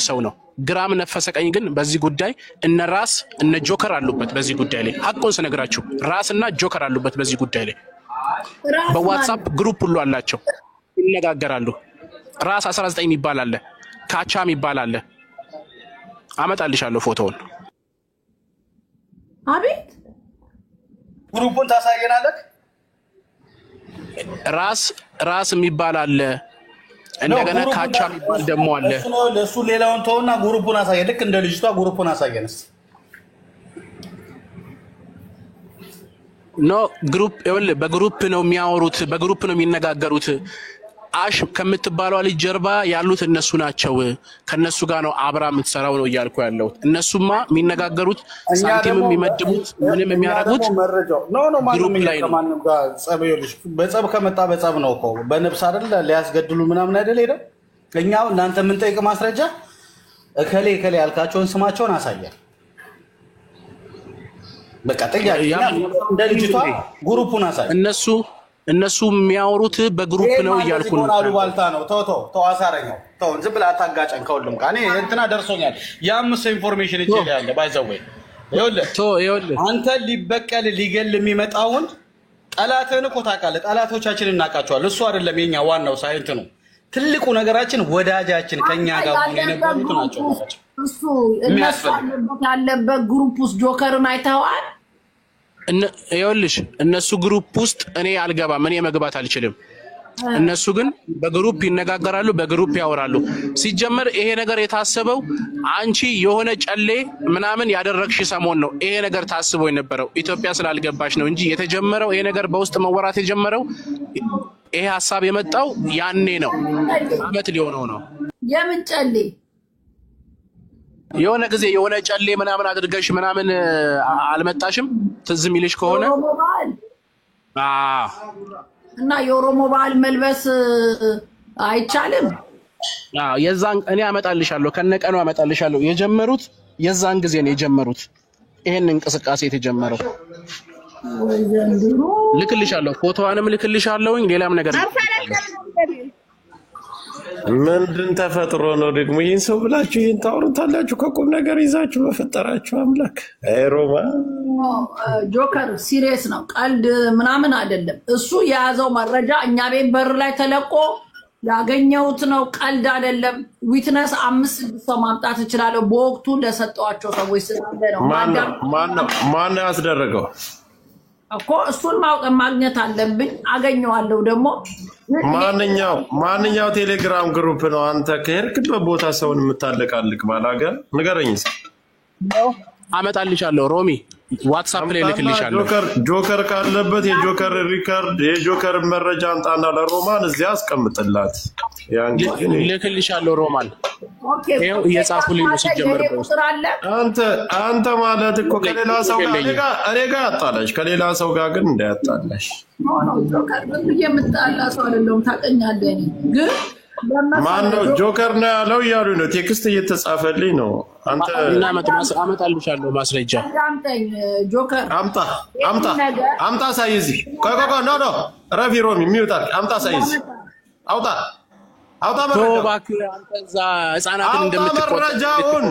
ሰው ነው። ግራም ነፈሰ ቀኝ ግን በዚህ ጉዳይ እነ ራስ እነ ጆከር አሉበት። በዚህ ጉዳይ ላይ ሐቁን ስነግራችሁ ራስና ጆከር አሉበት በዚህ ጉዳይ ላይ። በዋትስአፕ ግሩፕ ሁሉ አላቸው፣ ይነጋገራሉ። ራስ 19 የሚባል አለ፣ ካቻም የሚባል አለ። አመጣልሻለሁ ፎቶውን። አቤት ግሩፑን ታሳየናለህ? ራስ የሚባል አለ፣ እንደገና ካቻ የሚባል ደግሞ አለ። ለሱ ሌላውን ተውና ግሩፑን አሳየ። ልክ እንደ ልጅቷ ግሩፑን አሳየንስ። ኖ ግሩፕ ይኸውልህ፣ በግሩፕ ነው የሚያወሩት፣ በግሩፕ ነው የሚነጋገሩት። አሽ ከምትባለው ልጅ ጀርባ ያሉት እነሱ ናቸው። ከነሱ ጋር ነው አብራ የምትሰራው ነው እያልኩ ያለሁት። እነሱማ የሚነጋገሩት ሳንቲም የሚመድቡት ምንም የሚያደርጉት ግሩፕ ላይ ነው። በጸብ ከመጣ በጸብ ነው እኮ በነብስ አይደል ሊያስገድሉ ምናምን አይደል ሄደው። እኛው እናንተ የምንጠይቅ ማስረጃ እከሌ ያልካቸውን ስማቸውን አሳያል። በቃ ጥያቄ እንደ ልጅቷ ግሩፑን አሳይ። እነሱ የሚያወሩት በግሩፕ ነው እያልኩ ነው። አሉባልታ ነው። ተው አሳረኛው ተው፣ ዝም ብለህ አታጋጨን። ከሁሉም ጋር እኔ እንትና ደርሶኛል። ያምስ ኢንፎርሜሽን እጄ ላይ አለ። ባይዘወይ ይኸውልህ አንተ ሊበቀል ሊገል የሚመጣውን ጠላትህን እኮ ታውቃለህ። ጠላቶቻችንን እናውቃቸዋለን። እሱ አይደለም የኛ ዋናው ሳይንት ነው። ትልቁ ነገራችን ወዳጃችን ከኛ ጋር ሆነ የነበሩት ናቸው። እሱ እነሱ ያለበት ግሩፕ ውስጥ ጆከርን አይተዋል። ይኸውልሽ እነሱ ግሩፕ ውስጥ እኔ አልገባም፣ እኔ መግባት አልችልም። እነሱ ግን በግሩፕ ይነጋገራሉ፣ በግሩፕ ያወራሉ። ሲጀመር ይሄ ነገር የታሰበው አንቺ የሆነ ጨሌ ምናምን ያደረግሽ ሰሞን ነው ይሄ ነገር ታስቦ የነበረው። ኢትዮጵያ ስላልገባሽ ነው እንጂ የተጀመረው ይሄ ነገር በውስጥ መወራት የጀመረው ይሄ ሐሳብ የመጣው ያኔ ነው። አመት ሊሆነው ነው። የምን ጨሌ? የሆነ ጊዜ የሆነ ጨሌ ምናምን አድርገሽ ምናምን አልመጣሽም? ትዝ የሚልሽ ከሆነ እና የኦሮሞ ባህል መልበስ አይቻልም። የዛን እኔ አመጣልሻለሁ፣ ከነቀኑ አመጣልሻለሁ። የጀመሩት የዛን ጊዜ ነው የጀመሩት። ይሄን እንቅስቃሴ የተጀመረው ልክልሻለሁ፣ ፎቶዋንም ልክልሻለሁኝ፣ ሌላም ነገር ምንድን ተፈጥሮ ነው ደግሞ ይህን ሰው ብላችሁ ይህን ታወሩታላችሁ? ከቁም ነገር ይዛችሁ በፈጠራችሁ አምላክ። ሮማ ጆከር ሲሪየስ ነው፣ ቀልድ ምናምን አይደለም። እሱ የያዘው መረጃ እኛ ቤት በር ላይ ተለቆ ያገኘሁት ነው፣ ቀልድ አይደለም። ዊትነስ 5-6 ሰው ማምጣት እችላለሁ። በወቅቱ ለሰጠዋቸው ሰዎች ስላለ ነው። ማን ያስደረገው እኮ እሱን ማግኘት አለብኝ። አገኘዋለሁ ደግሞ። ማንኛው ቴሌግራም ግሩፕ ነው አንተ ከሄድክበት ቦታ ሰውን የምታለቃልቅ ባላገር ንገረኝ። አመጣልሻለሁ ሮሚ ዋትስአፕ ላይ ልክልሻለሁ። ጆከር ካለበት የጆከር ሪከርድ የጆከር መረጃ አንጣና ለሮማን እዚያ አስቀምጥላት። ልክልሻለሁ ሮማን ይሄው እየጻፉልኝ ነው ሲጀመር። አንተ ማለት እኮ ከሌላ ሰው ጋር እኔ ጋር አጣላሽ፣ ከሌላ ሰው ጋር ግን እንዳያጣላሽ። ጆከር የምጣላ ሰው አይደለም ታውቀኛለህ። ግን ማነው ጆከር ነው ያለው እያሉ ነው፣ ቴክስት እየተጻፈልኝ ነው። አንተ አመጣልሻለሁ ማስረጃ። ጆከር አምጣ ሳይዚ ኖ ረፊ ሮሚ ሚውታል አምጣ ሳይዚ አውጣ እባክህ አንተ እዛ ህፃናትን እንደምትቆጣኛችሁን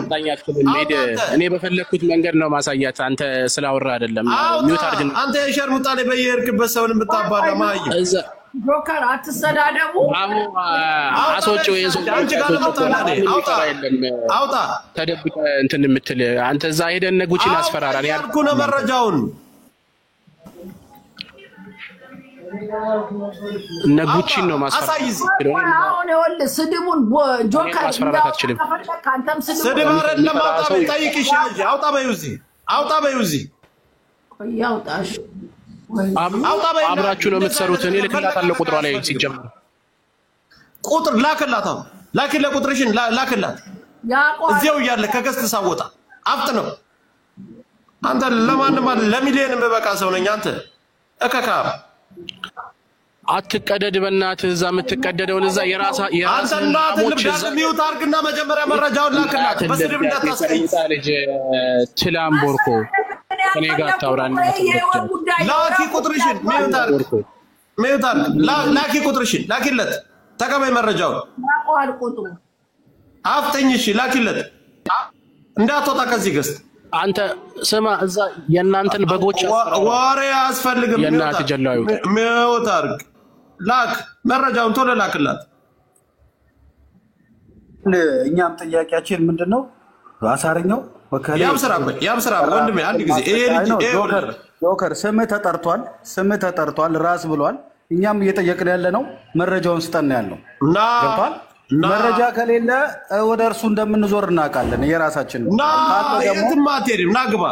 እኔ በፈለኩት መንገድ ነው ማሳያት። አንተ ስላወራ አይደለም ሚውት አድርግ። አንተ የሸርሙጣ ላይ በየርክበት ሰውን የምታባላ ማይ ጆከር አትሰዳደቡ። አሶጪው አውጣ ተደብቀ እንትን የምትል አንተ እዛ ሄደን ነጉቺን አስፈራራ ያልኩ ነው መረጃውን ነጉቺን ነው ማስፈራራት። አሁን ይኸውልህ ስድቡን ጆከር ማስፈራራት አትችልም። ካንተም ስድብ አይደለም። አውጣ በይው እዚህ ያውጣሽ አብራችሁ ነው የምትሰሩት። እኔ ልክላታለሁ ቁጥሯ ላይ ሲጀምር ቁጥር ላክላት ቁጥርሽን ላክላት እዚያው እያለ ከገስት ሳወጣ አፍጥ ነው። አንተ ለማንም ለሚሊዮን በበቃ ሰው ነኝ። አንተ እከካ አትቀደድ በእናትህ። እዛ የምትቀደደውን እዛ የራስ ሚውት አድርግና መጀመሪያ መረጃውን ላክላት። በስድብ እንዳታስቀይጥ ልጅ ችላምቦርኮ እኔ ጋር ታውራና ላኪ ቁጥርሽን ሚውት አድርግ ላኪ ቁጥርሽን ላኪለት። ተቀበይ መረጃውን አፍጠኝ። እሺ ላኪለት እንዳትወጣ ከዚህ ገስት። አንተ ስማ እዛ የእናንተን በጎች ወሬ አያስፈልግም። የእናት ጀላዩ ሚውት አድርግ ላክ መረጃውን ቶሎ ላክላት። እኛም ጥያቄያችን ምንድነው? አሳረኛው ያብስራ ወንድሜ አንድ ጊዜ ጆከር ስምህ ተጠርቷል ራስ ብሏል። እኛም እየጠየቅን ያለ ነው መረጃውን ስጠን ያለው ገብቷል። መረጃ ከሌለ ወደ እርሱ እንደምንዞር እናውቃለን። የራሳችን የትም አትሄድም። ናግባ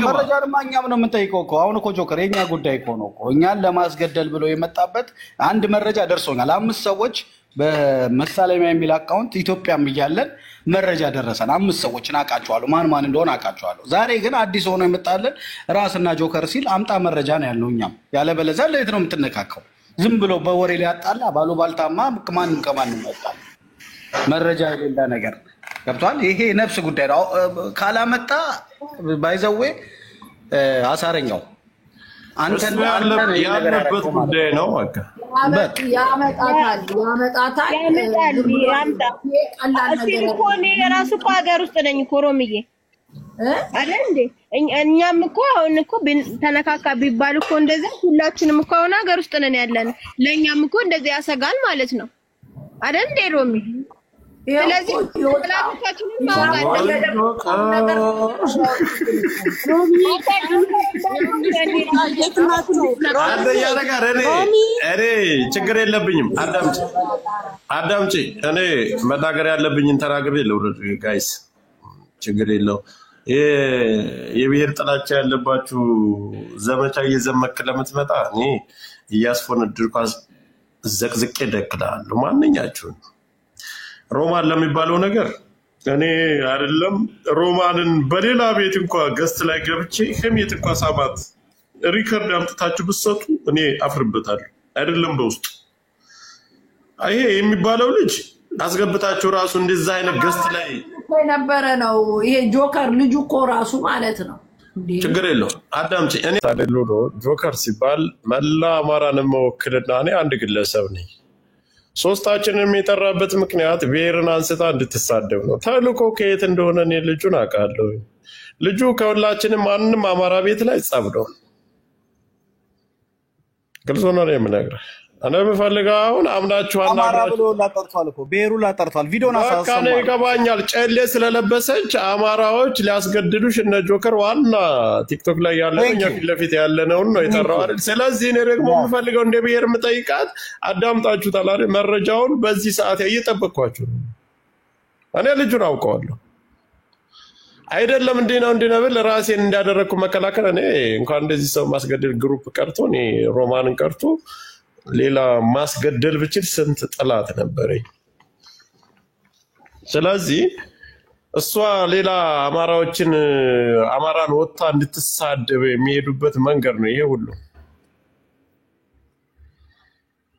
መረጃ ድማ እኛም ነው የምንጠይቀው እኮ። አሁን እኮ ጆከር የኛ ጉዳይ እኮ ነው እኮ እኛን ለማስገደል ብሎ የመጣበት አንድ መረጃ ደርሶኛል። 5 ሰዎች በመሳለሚያ የሚል አካውንት ኢትዮጵያም እያለን መረጃ ደረሰን። 5 ሰዎችን አውቃቸዋለሁ፣ ማን እንደሆነ አውቃቸዋለሁ። ዛሬ ግን አዲስ ሆኖ የመጣለን ራስና ጆከር ሲል አምጣ መረጃ ነው ያልነው። እኛም ያለበለዚያ ለየት ነው የምትነካከው? ዝም ብሎ በወሬ ሊያጣላ ባሉባልታማ ማንም ከማንም ይወጣል። መረጃ የሌላ ነገር ገብቷል። ይሄ ነፍስ ጉዳይ ነው። ካላመጣ ባይዘዌ አሳረኛው አንተን ያለበት ጉዳይ ነው። ያመጣታል ያምጣ። እስኪ እኮ እኔ የራሱ እኮ ሀገር ውስጥ ነኝ እኮ ሮምዬ አይደል እንዴ? እኛም እኮ አሁን እኮ ተነካካ ቢባል እኮ እንደዚህ ሁላችንም እኮ አሁን ሀገር ውስጥ ነን ያለን። ለኛም እኮ እንደዚህ ያሰጋል ማለት ነው አይደል እንዴ ሮሚ? ስለዚህ ሁላችንም ማውቃለን። እኔ ችግር የለብኝም። አዳምጪ። እኔ መናገር ያለብኝን ተናግሬ ልውረድ። ጋይስ ችግር የለው። የብሔር ጥላቻ ያለባችሁ ዘመቻ እየዘመክ ለምትመጣ እኔ እያስፎነድርኩ ዘቅዝቄ እደክላለሁ ማንኛችሁን። ሮማን ለሚባለው ነገር እኔ አይደለም ሮማንን በሌላ ቤት እንኳን ገስት ላይ ገብቼ ከሜት እንኳን ሳማት ሪከርድ አምጥታችሁ ብትሰጡ እኔ አፍርበታለሁ። አይደለም በውስጥ ይሄ የሚባለው ልጅ አስገብታችሁ ራሱ እንደዛ አይነት ገስት ላይ የነበረ ነው። ይሄ ጆከር ልጁ እኮ ራሱ ማለት ነው። ችግር የለው። አዳምጪ። እኔ ታደሉ ነው ጆከር ሲባል መላ አማራን መወክልና እኔ አንድ ግለሰብ ነኝ። ሶስታችንን የጠራበት ምክንያት ብሔርን አንስታ እንድትሳደብ ነው። ተልኮ ከየት እንደሆነ እኔ ልጁን አውቃለሁ። ልጁ ከሁላችንም ማንንም አማራ ቤት ላይ ጸብ ነው። ግልጽ ነው የምነግርህ። እኔ የምፈልገው አሁን አምናችሁ አማራ አናግራችሁ ብሎ ላጠርቷል እኮ ብሔሩ ላጠርቷል። ቪዲዮን በቃ አሳሰማ እኔ ይገባኛል። ጨሌ ስለለበሰች አማራዎች ሊያስገድዱሽ እነ ጆከር ዋና ቲክቶክ ላይ ያለ እኛ ፊት ለፊት ያለነውን ነው የጠራው አይደል? ስለዚህ እኔ ደግሞ የምፈልገው እንደ ብሔር የምጠይቃት አዳምጣችሁታል አይደል? መረጃውን በዚህ ሰዓት እየጠበቅኳችሁ ነው። እኔ ልጁን አውቀዋለሁ አይደለም እንዲህ ነው ብል ራሴን እንዳደረግኩ መከላከል እኔ እንኳን እንደዚህ ሰው ማስገደል ግሩፕ ቀርቶ እኔ ሮማንን ቀርቶ ሌላ ማስገደል ብችል ስንት ጥላት ነበረኝ። ስለዚህ እሷ ሌላ አማራን ወጥታ እንድትሳደብ የሚሄዱበት መንገድ ነው ይሄ ሁሉ።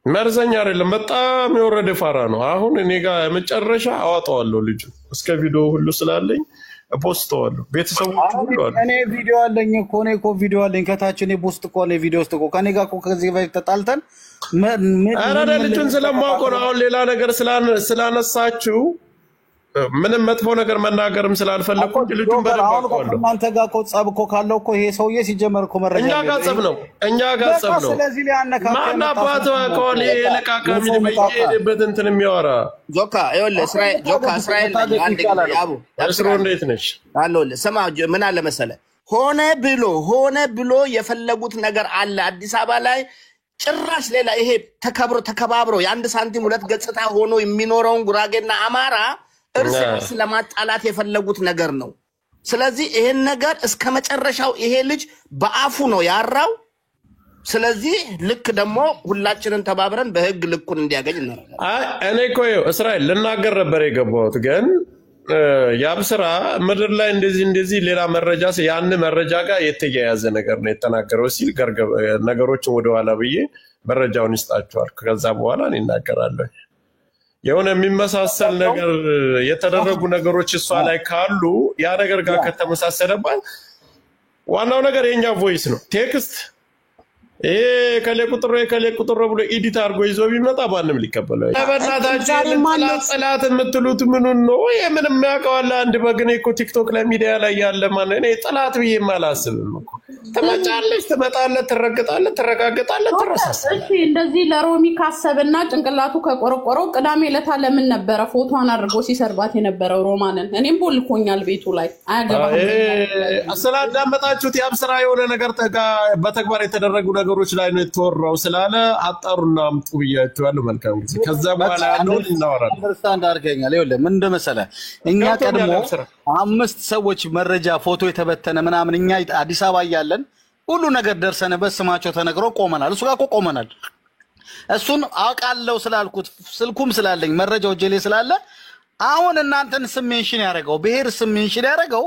መርዘኛ አይደለም፣ በጣም የወረደ ፋራ ነው። አሁን እኔ ጋር መጨረሻ አዋጣዋለሁ ልጁ እስከ ቪዲዮ ሁሉ ስላለኝ ፖስተዋለሁ። ቤተሰቦች ሁሉ አሉ። እኔ ቪዲዮ አለኝ እኮ እኔ እኮ ቪዲዮ አለኝ ከታች እኔ ፖስት እኮ ነው ቪዲዮ ውስጥ እኮ ከኔ ጋር እኮ ከዚህ በፊት ተጣልተን አረ ልጁን ስለማውቀው ነው። አሁን ሌላ ነገር ስላነሳችሁ ምንም መጥፎ ነገር መናገርም ስላልፈለኩ ልጁን በደንብ አውቀዋለሁ። እናንተ ጋር እኮ ጸብ እኮ ካለው እኮ ይሄ ሰውዬ ሲጀመር እኮ መረጃ እኛ ጋር ጸብ ነው። ስለዚህ ሊያነካካ ማን አባቱ ከሆነ የለቃቃሚ በየሄደበት እንትን የሚያወራ ጆካ ይኸውልህ እስራኤል አንድ ያቡ እስሮ እንዴት ነሽ አለሁልህ። ስማ ምን አለ መሰለህ ሆነ ብሎ የፈለጉት ነገር አለ አዲስ አበባ ላይ ጭራሽ ሌላ ይሄ ተከባብሮ የአንድ ሳንቲም ሁለት ገጽታ ሆኖ የሚኖረውን ጉራጌና አማራ እርስ በርስ ለማጣላት የፈለጉት ነገር ነው። ስለዚህ ይሄን ነገር እስከ መጨረሻው ይሄ ልጅ በአፉ ነው ያራው። ስለዚህ ልክ ደግሞ ሁላችንን ተባብረን በህግ ልኩን እንዲያገኝ እናደርጋለን። እኔ እኮ እስራኤል ልናገር ነበር የገባሁት ግን ያብ ስራ ምድር ላይ እንደዚህ ሌላ መረጃ ያን መረጃ ጋር የተያያዘ ነገር ነው የተናገረው ሲል ነገሮችን ወደኋላ ብዬ መረጃውን ይስጣቸዋል። ከዛ በኋላ እኔ እናገራለሁ። የሆነ የሚመሳሰል ነገር የተደረጉ ነገሮች እሷ ላይ ካሉ ያ ነገር ጋር ከተመሳሰለባት ዋናው ነገር የኛ ቮይስ ነው። ቴክስት ከሌ ቁጥር ብሎ ኤዲት አድርጎ ይዞ ቢመጣ ማንም ሊቀበለው በእናታችን ጥላት የምትሉት ምኑን ነው? የምንም ያውቀዋል አንድ በግኔ እኮ ቲክቶክ ላይ ሚዲያ ላይ ያለ ማን እኔ ጥላት ብዬ አላስብም እኮ። ትመጫለች፣ ትመጣለች፣ ትረግጣለች፣ ትረጋግጣለች፣ ትረሳሳለች። እሺ እንደዚህ ለሮሚ ካሰብና ጭንቅላቱ ከቆረቆረው ቅዳሜ ዕለት ለምን ነበረ ፎቶዋን አድርጎ ሲሰርባት የነበረው ሮማንን? እኔም ቦልኮኛል ቤቱ ላይ አያገባም። ስላዳመጣችሁት ያብ ስራ የሆነ ነገር በተግባር የተደረጉ ነገሮች ላይ ነው የተወራው ስላለ አጣሩና አምጡ ብያችኋለሁ። መልካም ጊዜ። ከዛ በኋላ ያለውን እናወራለን። አንደርስታንድ አድርገኛል። ይኸውልህ ምን እንደመሰለ እኛ ቀድሞ 5 ሰዎች መረጃ ፎቶ የተበተነ ምናምን እኛ አዲስ አበባ እያለን ሁሉ ነገር ደርሰንበት ስማቸው ተነግሮ ቆመናል። እሱ ጋር እኮ ቆመናል። እሱን አውቃለሁ ስላልኩት ስልኩም ስላለኝ መረጃው ጀሌ ስላለ አሁን እናንተን ስሜንሽን ያደረገው ብሔር ስሜንሽን ያደረገው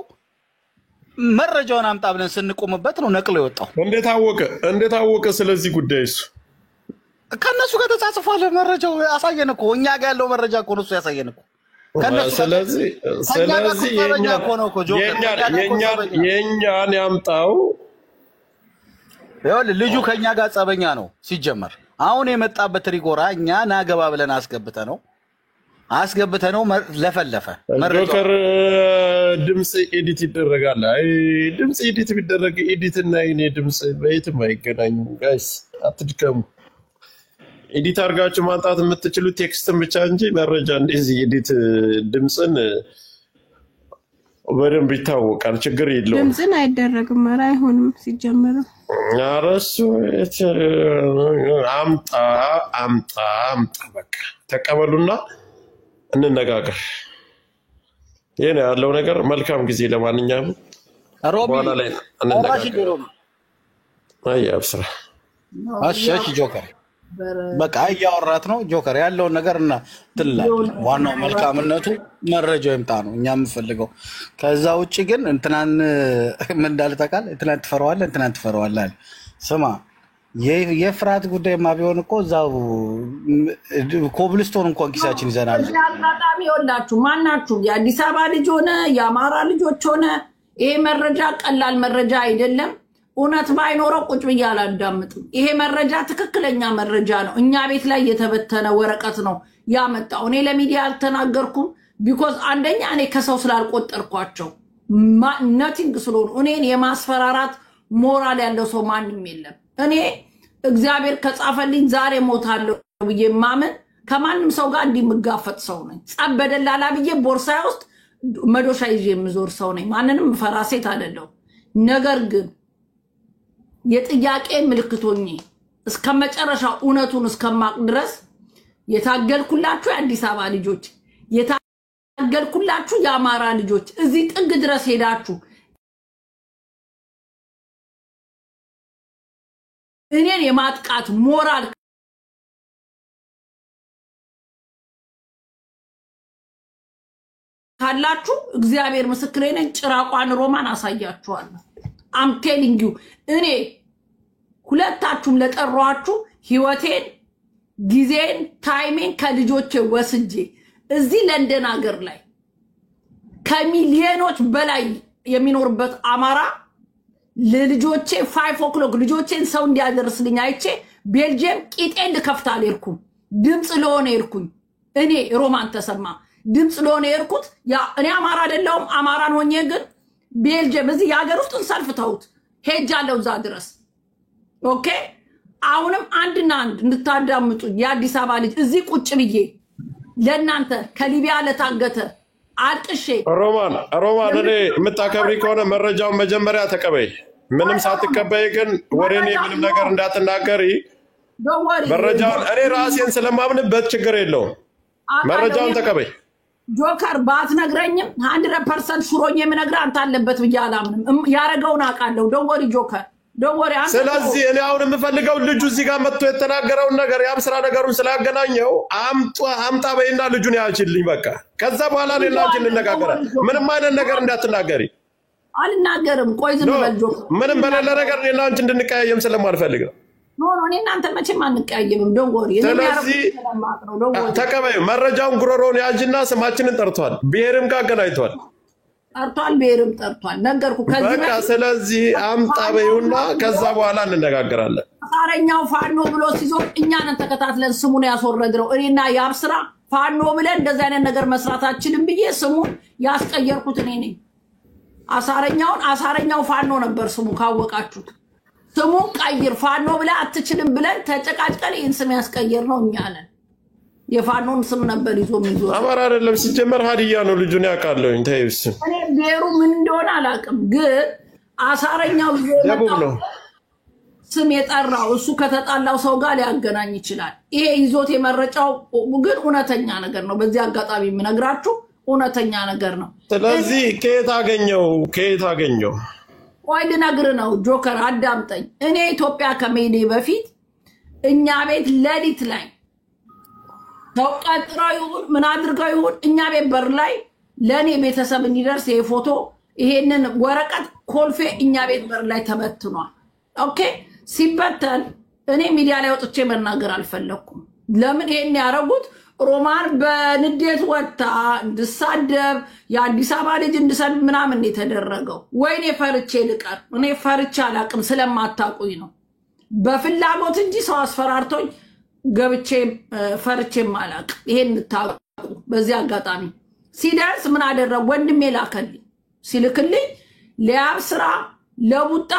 መረጃውን አምጣ ብለን ስንቆምበት ነው ነቅሎ የወጣው። እንዴት አወቀ? ስለዚህ ጉዳይ እሱ ከነሱ ጋር ተጻጽፏል። መረጃው አሳየን እኮ እኛ ጋር ያለው መረጃ እኮ ነው እሱ ያሳየን እኮ። ስለዚህ የኛን ያምጣው። ይኸውልህ ልጁ ከኛ ጋር ጸበኛ ነው ሲጀመር። አሁን የመጣበት ሪጎራ እኛ ናገባ ብለን አስገብተ ነው ለፈለፈ ጆከር ድምጽ ኤዲት ይደረጋል። አይ ድምጽ ኤዲት ቢደረግ ኤዲት እና የኔ ድምጽ በየትም አይገናኙም። ጋይስ አትድከሙ። ኤዲት አድርጋችሁ ማንጣት የምትችሉት ቴክስትን ብቻ እንጂ መረጃ እንደዚህ ኤዲት ድምጽን በደንብ ይታወቃል። ችግር የለውም። ድምጽን አይደረግም። ኧረ አይሆንም ሲጀመር። ኧረ እሱ አምጣ በቃ ተቀበሉና እንነጋገር። ይሄ ነው ያለው ነገር። መልካም ጊዜ። ለማንኛውም በኋላ ላይ እንነጋገር። አይ አብስራ እሺ ጆከር በቃ እያወራት ነው ጆከር ያለውን ነገር እና ትላል። ዋናው መልካምነቱ መረጃው ይምጣ ነው እኛ የምንፈልገው። ከዛ ውጪ ግን እንትናን ምን እንዳልተቃል እንትናን ትፈራዋለህ። ስማ የፍርሃት ጉዳይማ ቢሆን እኮ እዛው ኮብልስቶን እንኳን ኪሳችን ይዘናል። አጋጣሚ ይወላችሁ ማናችሁ የአዲስ አበባ ልጅ ሆነ የአማራ ልጆች ሆነ ይሄ መረጃ ቀላል መረጃ አይደለም። እውነት ባይኖረው ቁጭ ብዬ አላዳምጥም። ይሄ መረጃ ትክክለኛ መረጃ ነው። እኛ ቤት ላይ የተበተነ ወረቀት ነው ያመጣው። እኔ ለሚዲያ አልተናገርኩም ቢኮዝ አንደኛ እኔ ከሰው ስላልቆጠርኳቸው ነቲንግ ስለሆኑ እኔን የማስፈራራት ሞራል ያለው ሰው ማንም የለም። እኔ እግዚአብሔር ከጻፈልኝ ዛሬ ሞታለሁ ብዬ ማመን ከማንም ሰው ጋር እንዲምጋፈጥ ሰው ነኝ። ጸበደላላ ብዬ ቦርሳዬ ውስጥ መዶሻ ይዤ የምዞር ሰው ነኝ። ማንንም ፈራ ሴት አይደለሁ። ነገር ግን የጥያቄ ምልክቶኝ እስከ መጨረሻው እውነቱን እስከማቅ ድረስ የታገልኩላችሁ የአዲስ አበባ ልጆች፣ የታገልኩላችሁ የአማራ ልጆች እዚህ ጥግ ድረስ ሄዳችሁ እኔን የማጥቃት ሞራል ካላችሁ እግዚአብሔር ምስክሬ ነኝ። ጭራቋን ሮማን አሳያችኋለሁ። I'm telling you እኔ ሁለታችሁም ለጠሯችሁ ህይወቴን ጊዜን ታይሜን ከልጆቼ ወስጄ እዚህ ለንደን ሀገር ላይ ከሚሊዮኖች በላይ የሚኖርበት አማራ ለልጆቼ 5 o'clock ልጆቼን ሰው እንዲያደርስልኝ አይቼ ቤልጂየም ቂጤን ልከፍታ አልሄድኩም። ድምጽ ለሆነ ሄድኩኝ። እኔ ሮማን ተሰማ ድምጽ ለሆነ ሄድኩት። ያ እኔ አማራ አይደለሁም። አማራን ሆኜ ግን ቤልጂየም እዚህ የሀገር ውስጥ እንሰልፍተውት ሄጃለሁ እዛ ድረስ። ኦኬ አሁንም አንድና አንድ እንድታዳምጡ የአዲስ አበባ ልጅ እዚህ ቁጭ ብዬ ለእናንተ ከሊቢያ ለታገተ አጥሼ ሮማን እኔ የምታከብሪ ከሆነ መረጃውን መጀመሪያ ተቀበይ። ምንም ሳትቀበይ ግን ወሬኔ ምንም ነገር እንዳትናገሪ። መረጃውን እኔ ራሴን ስለማምንበት ችግር የለውም። መረጃውን ተቀበይ። ጆከር ባትነግረኝም 100% ሹሮኝ የምነግር አንተ አለበት ብዬ አላምንም። ያረጋውን አውቃለሁ። ዶንወሪ ጆከር ዶንወሪ። ስለዚህ እኔ አሁን የምፈልገው ልጁ እዚህ ጋር መጥቶ የተናገረውን ነገር የአብስራ ነገሩን ስላገናኘው አምጣ በይና ልጁን ያችልኝ በቃ። ከዛ በኋላ እኔና አንቺ እንነጋገራለን። ምንም አይነት ነገር እንዳትናገሪ። አልናገርም። ቆይ ዝም በል ጆከር። ምንም በሌለ ነገር እኔና አንቺ እንድንቀያየም ስለማልፈልግ ነው። ኖ እኔ እናንተ መቼም አንቀያየምም። ዶንወሪ። ስለዚህ ተቀበዩ። መረጃውን ጉሮሮን ያጅና ስማችንን ጠርቷል። ብሔርም ጋር አገናኝቷል። ጠርቷል። ብሔርም ጠርቷል። ነገርኩ ከዚህ በቃ ስለዚህ አምጣ በይውና ከዛ በኋላ እንነጋገራለን። አሳረኛው ፋኖ ብሎ ሲዞር እኛንን ተከታትለን ስሙን ያስወረድነው እኔና ያብስራ ፋኖ ብለን እንደዚህ አይነት ነገር መስራታችንን ብዬ ስሙን ያስቀየርኩት እኔ ነኝ። አሳረኛው ፋኖ ነበር ስሙ ካወቃችሁት። ስሙን ቀይር ፋኖ ብለ አትችልም ብለን ተጨቃጭቀን ይህን ስም ያስቀየር ነው እኛ ነን። የፋኖን ስም ነበር ይዞ የሚዞር። አማራ አይደለም ሲጀመር ሀዲያ ነው። ልጁን ያውቃለሁኝ። ተይብስ እኔ ብሔሩ ምን እንደሆነ አላውቅም፣ ግን አሳረኛው ደቡብ ነው ስም የጠራው እሱ ከተጣላው ሰው ጋር ሊያገናኝ ይችላል። ይሄ ይዞት የመረጫው ግን እውነተኛ ነገር ነው። በዚህ አጋጣሚ የምነግራችሁ እውነተኛ ነገር ነው። ስለዚህ ከየት አገኘው? ቆይ ልነግርህ ነው ጆከር አዳምጠኝ። እኔ ኢትዮጵያ ከመሄዴ በፊት እኛ ቤት ሌሊት ላይ ተቀጥረው ይሁን ምን አድርገው ይሁን እኛ ቤት በር ላይ ለኔ ቤተሰብ እንዲደርስ ይሄ ፎቶ ይሄንን ወረቀት ኮልፌ እኛ ቤት በር ላይ ተበትኗል። ኦኬ ሲበተን እኔ ሚዲያ ላይ ወጥቼ መናገር አልፈለኩም። ለምን ይሄን ያረጉት? ሮማን በንዴት ወጣ እንድሳደብ የአዲስ አበባ ልጅ እንድሰድ ምናምን የተደረገው። ወይኔ ፈርቼ ልቀር? እኔ ፈርቼ አላቅም ስለማታውቁኝ ነው። በፍላጎት እንጂ ሰው አስፈራርቶኝ ገብቼ ፈርቼም አላቅም። ይሄን እንድታውቁ በዚህ አጋጣሚ ሲደርስ ምን አደረግ ወንድሜ ላከልኝ። ሲልክልኝ ለያብስራ ለቡጣ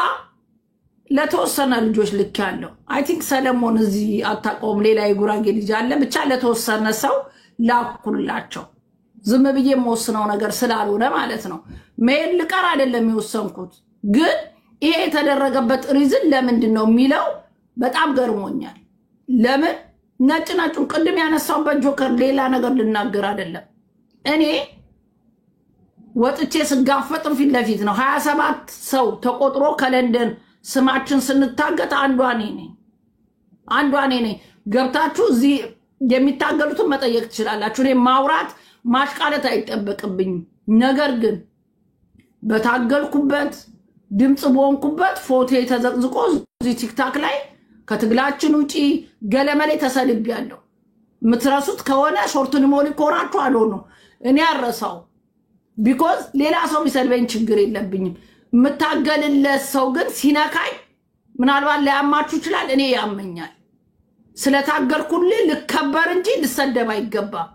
ለተወሰነ ልጆች ልክ ያለው አይ ቲንክ ሰለሞን እዚህ አታቆም ሌላ የጉራጌ ልጅ አለ ብቻ ለተወሰነ ሰው ላኩላቸው። ዝም ብዬ የምወስነው ነገር ስላልሆነ ማለት ነው። ሜል ልቀር አይደለም የወሰንኩት፣ ግን ይሄ የተደረገበት ሪዝን ለምንድን ነው የሚለው በጣም ገርሞኛል። ለምን ነጭናጩን ቅድም ያነሳውበት ጆከር ሌላ ነገር ልናገር አይደለም። እኔ ወጥቼ ስጋፈጥም ፊት ለፊት ነው 27 ሰው ተቆጥሮ ከለንደን ስማችን ስንታገት አንዷ እኔ ነኝ። ገብታችሁ እዚህ የሚታገሉትን መጠየቅ ትችላላችሁ። እኔ ማውራት ማሽቃለት አይጠበቅብኝም። ነገር ግን በታገልኩበት ድምጽ በሆንኩበት ፎቶ ተዘቅዝቆ እዚህ ቲክታክ ላይ ከትግላችን ውጪ ገለመሌ ተሰልቤያለሁ። ምትረሱት ከሆነ ሾርቱን ሞሊ ኮራችሁ አልሆነ እኔ አረሳው ቢኮዝ ሌላ ሰው ቢሰልበኝ ችግር የለብኝም። ምታገልለት ሰው ግን ሲነካኝ ምናልባት ሊያማችሁ ይችላል። እኔ ያመኛል። ስለታገልኩልህ ልከበር እንጂ ልሰደብ አይገባም።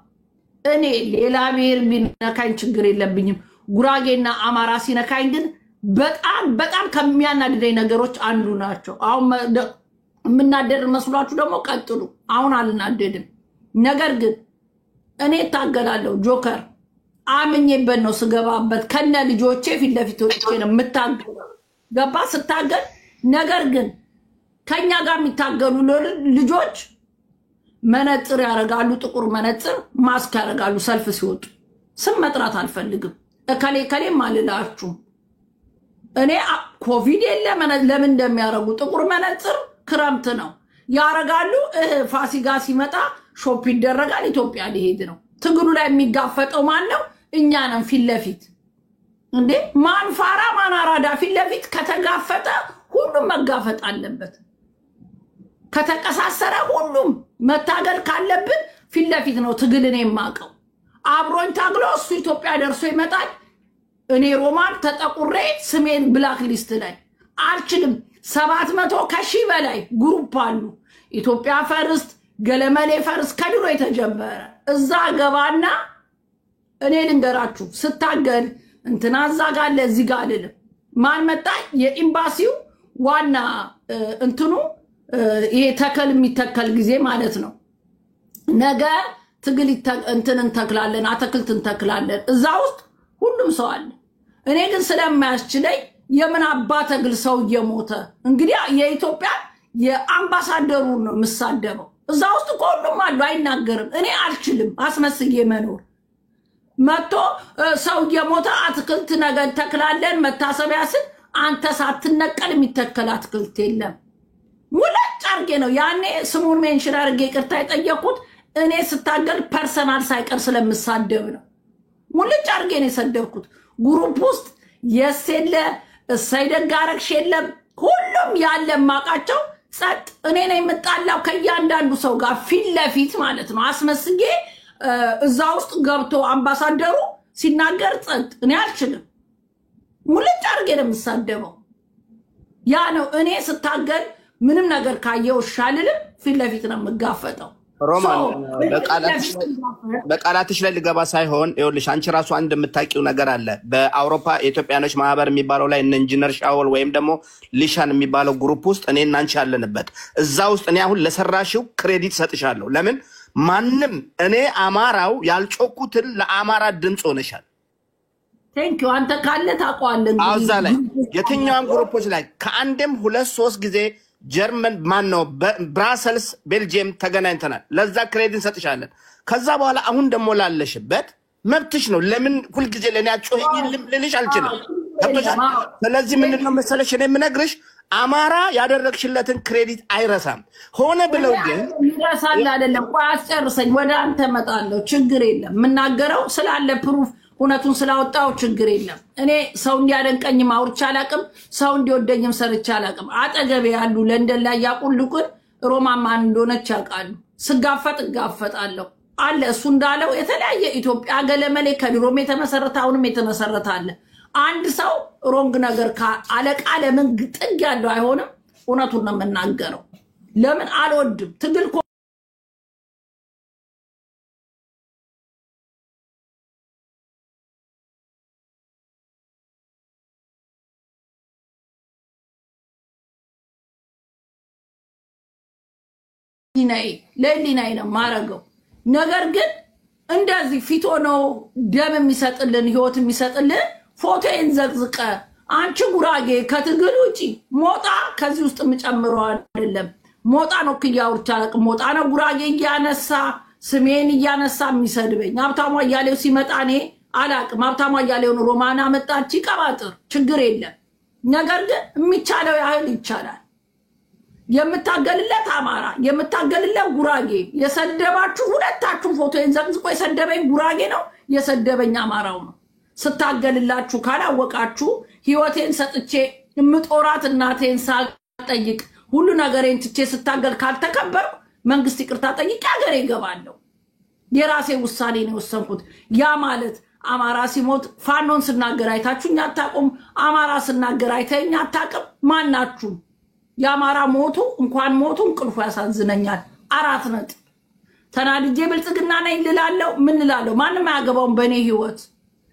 እኔ ሌላ ብሔር ቢነካኝ ችግር የለብኝም። ጉራጌና አማራ ሲነካኝ ግን በጣም ከሚያናድደኝ ነገሮች አንዱ ናቸው። አሁን የምናደድ መስሏችሁ ደግሞ ቀጥሉ። አሁን አልናደድም። ነገር ግን እኔ ታገላለሁ። ጆከር አምኜበት ነው ስገባበት ከነ ልጆቼ ፊት ለፊት ወጥቼ ነው የምታገለው። ገባ ስታገል። ነገር ግን ከኛ ጋር የሚታገሉ ልጆች መነጽር ያረጋሉ፣ ጥቁር መነጽር ማስክ ያረጋሉ። ሰልፍ ሲወጡ ስም መጥራት አልፈልግም። እከሌ ከሌም አልላችሁም። እኔ ኮቪድ የለ ለምን እንደሚያረጉ ጥቁር መነጽር ክረምት ነው ያረጋሉ። ፋሲካ ሲመጣ ሾፕ ይደረጋል። ኢትዮጵያ ሊሄድ ነው። ትግሉ ላይ የሚጋፈጠው ማን ነው? እኛ ነን ፊት ለፊት። እንዴ ማን ፋራ ማን አራዳ? ፊት ለፊት ከተጋፈጠ ሁሉም መጋፈጥ አለበት። ከተቀሳሰረ ሁሉም መታገል ካለብን ፊት ለፊት ነው ትግልን የማቀው። አብሮኝ ታግሎ እሱ ኢትዮጵያ ደርሶ ይመጣል። እኔ ሮማን ተጠቁሬ ስሜን ብላክ ሊስት ላይ አልችልም። 700 ከሺህ በላይ ግሩፕ አሉ። ኢትዮጵያ ፈርስት ገለመሌ ፈርስት ከድሮ የተጀመረ እዛ ገባና እኔ ልንገራችሁ ስታገል እንትና እዛ ጋር አለ እዚህ ጋር አይደለም። ማን መጣ? የኤምባሲው ዋና እንትኑ ይሄ ተከል የሚተከል ጊዜ ማለት ነው። ነገ ትግል እንትን እንተክላለን፣ አትክልት እንተክላለን። እዛ ውስጥ ሁሉም ሰው አለ። እኔ ግን ስለማያስችለኝ የምን አባ ተግል ሰው እየሞተ እንግዲህ የኢትዮጵያ የአምባሳደሩን ነው የምሳደበው። እዛ ውስጥ ሁሉም አሉ፣ አይናገርም። እኔ አልችልም አስመስዬ መኖር። መጥቶ ሰው እየሞተ አትክልት ነገ እንተክላለን መታሰቢያ ስል አንተ ሳትነቀል የሚተከል አትክልት የለም። ሙለጭ አርጌ ነው ያኔ ስሙን ሜንሽን አርጌ ይቅርታ የጠየቁት። እኔ ስታገል ፐርሰናል ሳይቀር ስለምሳደብ ነው። ሙለጭ አርጌ ነው የሰደብኩት። ግሩፕ ውስጥ የሴለ ሳይደጋረክሽ የለም። ሁሉም ያለ ማቃቸው ጸጥ። እኔ ነኝ የምጣላው ከእያንዳንዱ ሰው ጋር ፊት ለፊት ማለት ነው አስመስጌ። እዛ ውስጥ ገብቶ አምባሳደሩ ሲናገር ጸጥ። እኔ አልችልም። ሙለጭ አርጌ ነው የምሳደበው። ያ ነው እኔ ስታገል ምንም ነገር ካየው ሻልልም ፊት ለፊት ነው የምጋፈጠው። ሮማን በቃላትሽ ላይ ልገባ ሳይሆን ይኸውልሽ አንቺ ራሱ አንድ የምታውቂው ነገር አለ። በአውሮፓ የኢትዮጵያኖች ማህበር የሚባለው ላይ እነ ኢንጂነር ሻወል ወይም ደግሞ ሊሻን የሚባለው ግሩፕ ውስጥ እኔና አንቺ ያለንበት እዛ ውስጥ እኔ አሁን ለሰራሽው ክሬዲት ሰጥሻለሁ። ለምን ማንም እኔ አማራው ያልጮኩትን ለአማራ ድምፅ ሆነሻል። ቴንክ ዩ አንተ ካለ ታውቀዋለህ። አውዛ ላይ የትኛውም ግሩፖች ላይ ከአንድም 2-3 ጊዜ ጀርመን ማን ነው ብራሰልስ ቤልጂየም ተገናኝተናል። ለዛ ክሬዲት ሰጥሻለን። ከዛ በኋላ አሁን ደግሞ ላለሽበት መብትሽ ነው። ለምን ሁሉ ጊዜ ለኔ አጮህኝ ልልሽ አልችልም። ስለዚህ ምንድን ነው መሰለሽ እኔ የምነግርሽ አማራ ያደረግሽለትን ክሬዲት አይረሳም። ሆነ ብለው ግን ይረሳል አይደለም። ቆይ አስጨርሰኝ፣ ወደ አንተ መጣለሁ። ችግር የለም የምናገረው ስላለ ፕሩፍ እውነቱን ስላወጣው ችግር የለም። እኔ ሰው እንዲያደንቀኝም አውርቼ አላቅም፣ ሰው እንዲወደኝም ሰርቼ አላቅም። አጠገቤ ያሉ ለንደን ላይ ያቁልቁን ሮማን ማን እንደሆነች ያውቃሉ። ስጋፈጥ እጋፈጣለሁ አለ እሱ እንዳለው የተለያየ ኢትዮጵያ ገለመሌ ከድሮም የተመሰረተ አሁንም የተመሰረተ አለ። አንድ ሰው ሮንግ ነገር አለቃ ለምን ጥግ ያለው አይሆንም። እውነቱን ነው የምናገረው። ለምን አልወድም ትግል ለሊናይ ነው ማረገው። ነገር ግን እንደዚህ ፊቶ ነው ደም የሚሰጥልን ህይወት የሚሰጥልን ፎቶን ዘቅዝቀ አንቺ ጉራጌ ከትግል ውጪ ሞጣ ከዚህ ውስጥ የምጨምረው አይደለም። ሞጣ ነው ክያውርቻ አላቅም። ሞጣ ነው ጉራጌ እያነሳ ስሜን እያነሳ የሚሰድበኝ። ሀብታሙ አያሌው ሲመጣ እኔ አላቅም። ሀብታሙ አያሌውን ሮማና መጣች ይቀባጥር ችግር የለም። ነገር ግን የሚቻለው ያህል ይቻላል። የምታገልለት አማራ የምታገልለት ጉራጌ የሰደባችሁ ሁለታችሁ ፎቶን ዘቅዝቆ የሰደበኝ ጉራጌ ነው፣ የሰደበኝ አማራው ነው። ስታገልላችሁ ካላወቃችሁ ህይወቴን ሰጥቼ የምጦራት እናቴን ሳልጠይቅ ሁሉ ነገሬን ትቼ ስታገል ካልተከበርኩ መንግስት ይቅርታ ጠይቄ ሀገሬ እገባለሁ። የራሴ ውሳኔ ነው የወሰንኩት። ያ ማለት አማራ ሲሞት ፋኖን ስናገር አይታችሁኝ አታውቁም። አማራ ስናገር አይተኝ አታውቅም። ማናችሁ የአማራ ሞቱ እንኳን ሞቱ እንቅልፉ ያሳዝነኛል። 4 ነጥብ ተናድጄ ብልጽግና ነኝ ልላለሁ። ምን ልላለሁ? ማንም አያገባውም በእኔ ህይወት።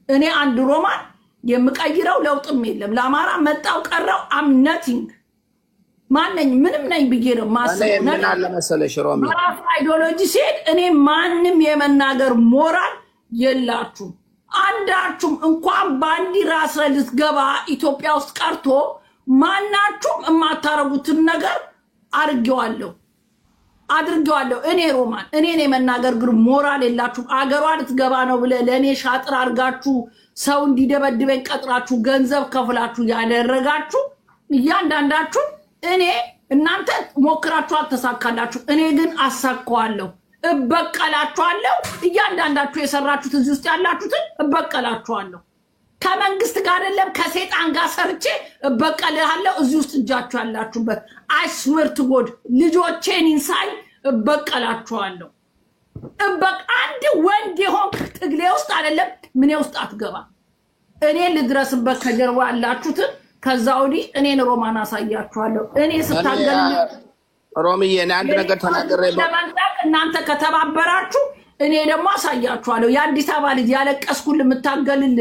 እኔ አንድ ሮማን የምቀይረው ለውጥም የለም። ለአማራ መጣው ቀረው አም ነቲንግ ማንነኝ ምንም ነኝ ብዬ ነው ማሰብ ምን አለ መሰለሽ ሮሚ በራስ አይዲዮሎጂ ሲሄድ እኔ ማንንም የመናገር ሞራል የላችሁም አንዳችሁም እንኳን ባንዲራ ስለ ልትገባ ኢትዮጵያ ውስጥ ቀርቶ ማናችሁም የማታረጉትን ነገር አድርጌዋለሁ እኔ ሮማን እኔ የመናገር ግን ሞራል የላችሁም አገሯ ልትገባ ነው ብለ ለእኔ ሻጥር አድርጋችሁ ሰው እንዲደበድበኝ ቀጥራችሁ ገንዘብ ከፍላችሁ ያደረጋችሁ እያንዳንዳችሁ እኔ እናንተ ሞክራችሁ አልተሳካላችሁ እኔ ግን አሳካዋለሁ እበቀላችኋለሁ እያንዳንዳችሁ የሰራችሁት እዚህ ውስጥ ያላችሁትን እበቀላችኋለሁ ከመንግስት ጋር አይደለም ከሰይጣን ጋር ሰርቼ እበቀልሃለሁ እዚህ ውስጥ እጃችሁ ያላችሁበት I swear to God ልጆቼን ኢንሳይ እበቀላችኋለሁ አንድ ወንድ ይሆን ትግሌ ውስጥ አይደለም ምን ውስጥ አትገባ እኔ ልድረስበት ከጀርባ ያላችሁትን ከዛውዲ እኔን ሮማን አሳያችኋለሁ እኔ ስታገል ሮሚዬ እኔ አንድ ነገር ተናግሬ እናንተ ከተባበራችሁ እኔ ደግሞ አሳያችኋለሁ የአዲስ አበባ ልጅ ያለቀስኩል የምታገልል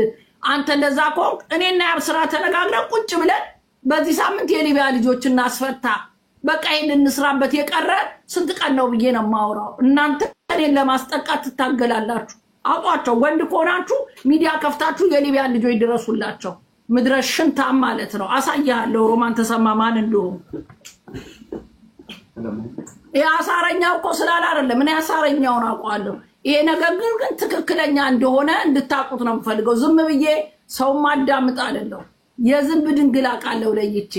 አንተ እንደዛ ኮንክ እኔና ያብስራ ተነጋግረን ቁጭ ብለን በዚህ ሳምንት የሊቢያ ልጆችን አስፈታ በቃ ይሄን እንስራበት የቀረ ስንት ቀን ነው ብዬ ነው ማውራው እናንተ እኔን ለማስጠቃት ትታገላላችሁ አውጣቸው ወንድ ኮናችሁ ሚዲያ ከፍታችሁ የሊቢያ ልጆች ድረሱላቸው ምድረሽን ታም ማለት ነው አሳያለሁ ሮማን ተሰማ ማን እንደሆነ ያሳረኛው እኮ ስላል አይደለም እኔ ያሳረኛውን አውቃለሁ ይሄ ነገር ግን ትክክለኛ እንደሆነ እንድታቁት ነው የምፈልገው ዝም ብዬ ሰው ማዳምጥ አይደለም የዝንብ ድንግል አቃለው ለይቼ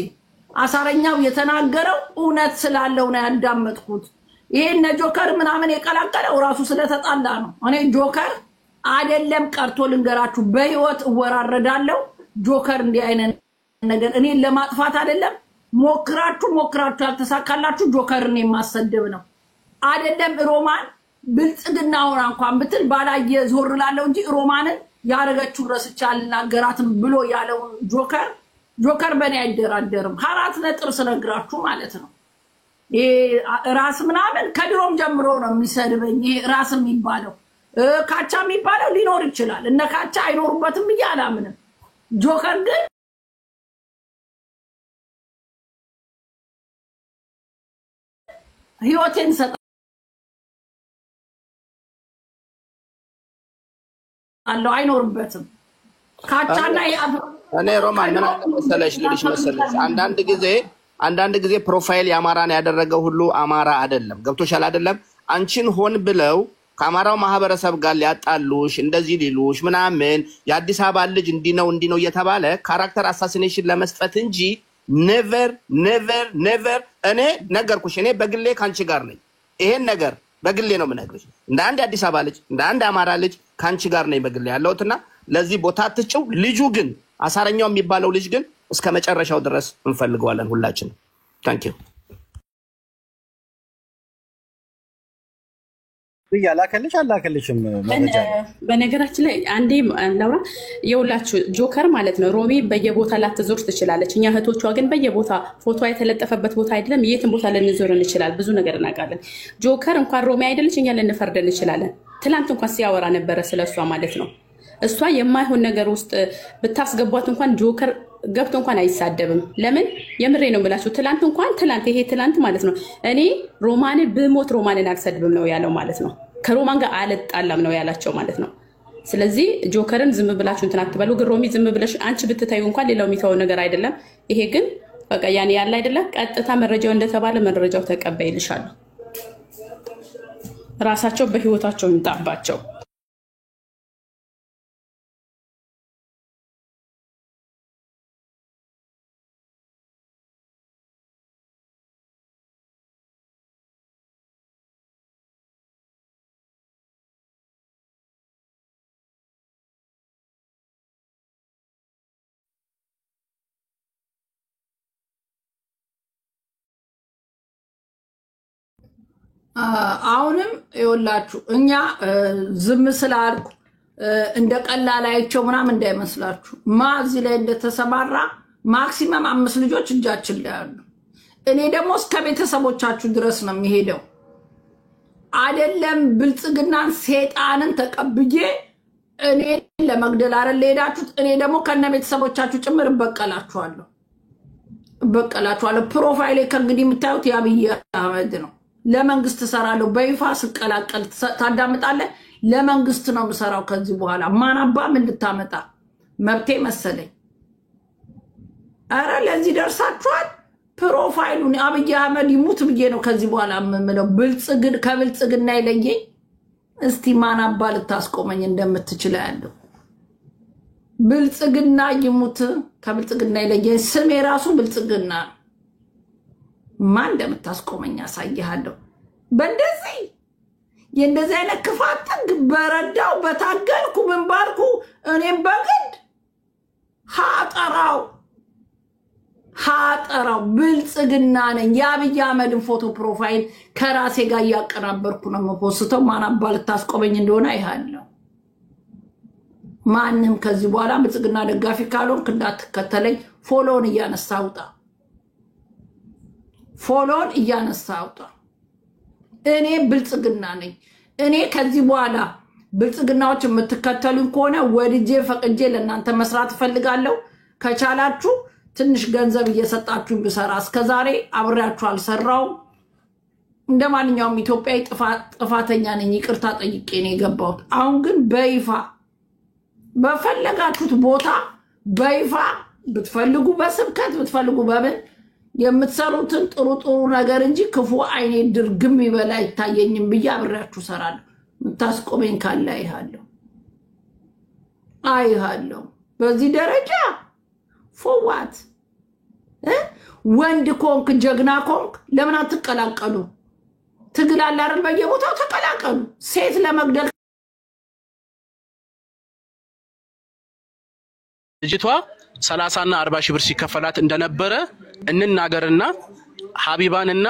አሳረኛው የተናገረው እውነት ስላለው ነው ያዳመጥኩት ይሄን ጆከር ምናምን የቀላቀለው ራሱ ስለተጣላ ነው እኔ ጆከር አይደለም ቀርቶ ልንገራችሁ በህይወት እወራረዳለሁ ጆከር እንዲህ አይነት ነገር እኔ ለማጥፋት አይደለም ሞክራችሁ ያልተሳካላችሁ ጆከርን የማሰደብ ነው አይደለም ሮማን ብልጽግናውን እንኳን ብትል ባላየ ዞር ላለው እንጂ ሮማንን ያረጋችሁ ረስቻልና ገራትም ብሎ ያለው ጆከር በኔ አይደራደርም ሀራት ነጥር ስለግራችሁ ማለት ነው ይሄ ራስ ምናምን ከድሮም ጀምሮ ነው የሚሰድበኝ ይሄ ራስ የሚባለው ካቻ የሚባለው ሊኖር ይችላል እነ ካቻ አይኖርበትም ይያላምንም ጆከር ግን ህይወቴን ሰጣ አለው አይኖርበትም ካቻና እኔ ሮማን ምን አለ መሰለሽ ልልሽ መሰለሽ አንዳንድ ጊዜ ፕሮፋይል ያማራን ያደረገው ሁሉ አማራ አይደለም ገብቶሻል አይደለም አንቺን ሆን ብለው ከአማራው ማህበረሰብ ጋር ሊያጣሉሽ እንደዚህ ሊሉሽ ምናምን የአዲስ አበባ ልጅ እንዲነው እየተባለ ካራክተር አሳሲኔሽን ለመስጠት እንጂ never እኔ ነገርኩሽ እኔ በግሌ ካንቺ ጋር ነኝ ይሄን ነገር በግሌ ነው የምነግርሽ እንደ አንድ አዲስ አበባ ልጅ እንደ አንድ አማራ ልጅ ካንቺ ጋር ነኝ በግሌ ያለውትና ለዚህ ቦታ አትጭው ልጁ ግን አሳረኛው የሚባለው ልጅ ግን እስከ መጨረሻው ድረስ እንፈልገዋለን ሁላችን ታንኪዩ ያላከልሽ አላከልሽም መረጃ በነገራችን ላይ አንዴ ላውራ የውላችሁ ጆከር ማለት ነው ሮሚ በየቦታ ላትዞር ትችላለች እኛ እህቶቿ ግን በየቦታ ፎቶ የተለጠፈበት ቦታ አይደለም የትም ቦታ ልንዞር እንችላል ብዙ ነገር እናቃለን ጆከር እንኳን ሮሚ አይደለች እኛ ልንፈርድ እንችላለን ትላንት እንኳን ሲያወራ ነበረ ስለሷ ማለት ነው እሷ የማይሆን ነገር ውስጥ ብታስገቧት እንኳን ጆከር ገብቶ እንኳን አይሳደብም ለምን የምሬ ነው ብላችሁ ትላንት ይሄ ትላንት ማለት ነው እኔ ሮማንን ብሞት ሮማንን አልሰድብም ነው ያለው ማለት ነው ከሮማን ጋር አልጣላም ነው ያላቸው ማለት ነው ስለዚህ ጆከርን ዝም ብላችሁ እንትን አትበሉ ግን ሮሚ ዝም ብለሽ አንቺ ብትታዩ እንኳን ሌላው የሚታው ነገር አይደለም ይሄ ግን በቃ ያኔ ያለ አይደለም ቀጥታ መረጃው እንደተባለ መረጃው ተቀበይልሻለሁ ራሳቸው በህይወታቸው ይምጣባቸው አሁንም ይወላችሁ እኛ ዝም ስላልኩ እንደ ቀላላይቸው ምናምን እንዳይመስላችሁ ማዚ ላይ እንደተሰማራ ማክሲመም 5 ልጆች እጃችን ላይ አሉ እኔ ደግሞ እስከ ቤተሰቦቻችሁ ድረስ ነው የሚሄደው አይደለም ብልጽግናን ሰይጣንን ተቀብዬ እኔ ለመግደል አይደል ሄዳችሁት እኔ ደግሞ ከነ ቤተሰቦቻችሁ ጭምር በቀላችኋለሁ በቀላችኋለሁ። ፕሮፋይሌ ከእንግዲህ የምታዩት የአብይ አህመድ ነው። ለመንግስት እሰራለሁ በይፋ ስቀላቀል ታዳምጣለህ። ለመንግስት ነው የምሰራው ከዚህ በኋላ። ማን አባ ምን ልታመጣ መብቴ መሰለኝ። አረ ለዚህ ደርሳችኋል። ፕሮፋይሉን አብይ አህመድ ይሙት ብዬ ነው ከዚህ በኋላ የምምለው። ከብልጽግና ይለየኝ። እስቲ ማን አባ ልታስቆመኝ እንደምትችል ያለው ብልጽግና ይሙት ከብልጽግና ይለየኝ። ስሜ ራሱ ብልጽግና ማን እንደምታስቆመኝ ያሳይሃለሁ። በእንደዚህ የእንደዚህ አይነት ክፋት ጥግ በረዳው በታገልኩ ምን ባልኩ እኔም በግድ ሀጠራው ብልጽግና ነኝ። የአብይ አህመድን ፎቶ ፕሮፋይል ከራሴ ጋር እያቀናበርኩ ነው የምፖስተው። ማን አባ ልታስቆመኝ እንደሆነ አይሃለሁ። ማንም ከዚህ በኋላ ብልጽግና ደጋፊ ካልሆንክ እንዳትከተለኝ። ፎሎውን እያነሳ አውጣ። እኔ ብልጽግና ነኝ። እኔ ከዚህ በኋላ ብልጽግናዎች የምትከተሉኝ ከሆነ ወድጄ ፈቅጄ ለእናንተ መስራት እፈልጋለሁ። ከቻላችሁ ትንሽ ገንዘብ እየሰጣችሁ ብሰራ። እስከዛሬ አብሬያችሁ አልሰራውም። እንደ ማንኛውም ኢትዮጵያዊ ጥፋተኛ ነኝ። ይቅርታ ጠይቄ ነው የገባሁት። አሁን ግን በይፋ በፈለጋችሁት ቦታ በይፋ ብትፈልጉ በስብከት ብትፈልጉ በምን የምትሰሩትን ጥሩ ነገር እንጂ ክፉ አይኔ ድርግም ይበላ አይታየኝም ብዬ አብሬያችሁ እሰራለሁ። የምታስቆመኝ ካለ አይሃለሁ። በዚህ ደረጃ ፎዋት ወንድ ኮንክ ጀግና ኮንክ ለምን አትቀላቀሉ? ትግል አለ አይደል? በየቦታው ተቀላቀሉ። ሴት ለመግደል ልጅቷ 30 እና 40 ሺህ ብር ሲከፈላት እንደነበረ እንናገርና ሀቢባንና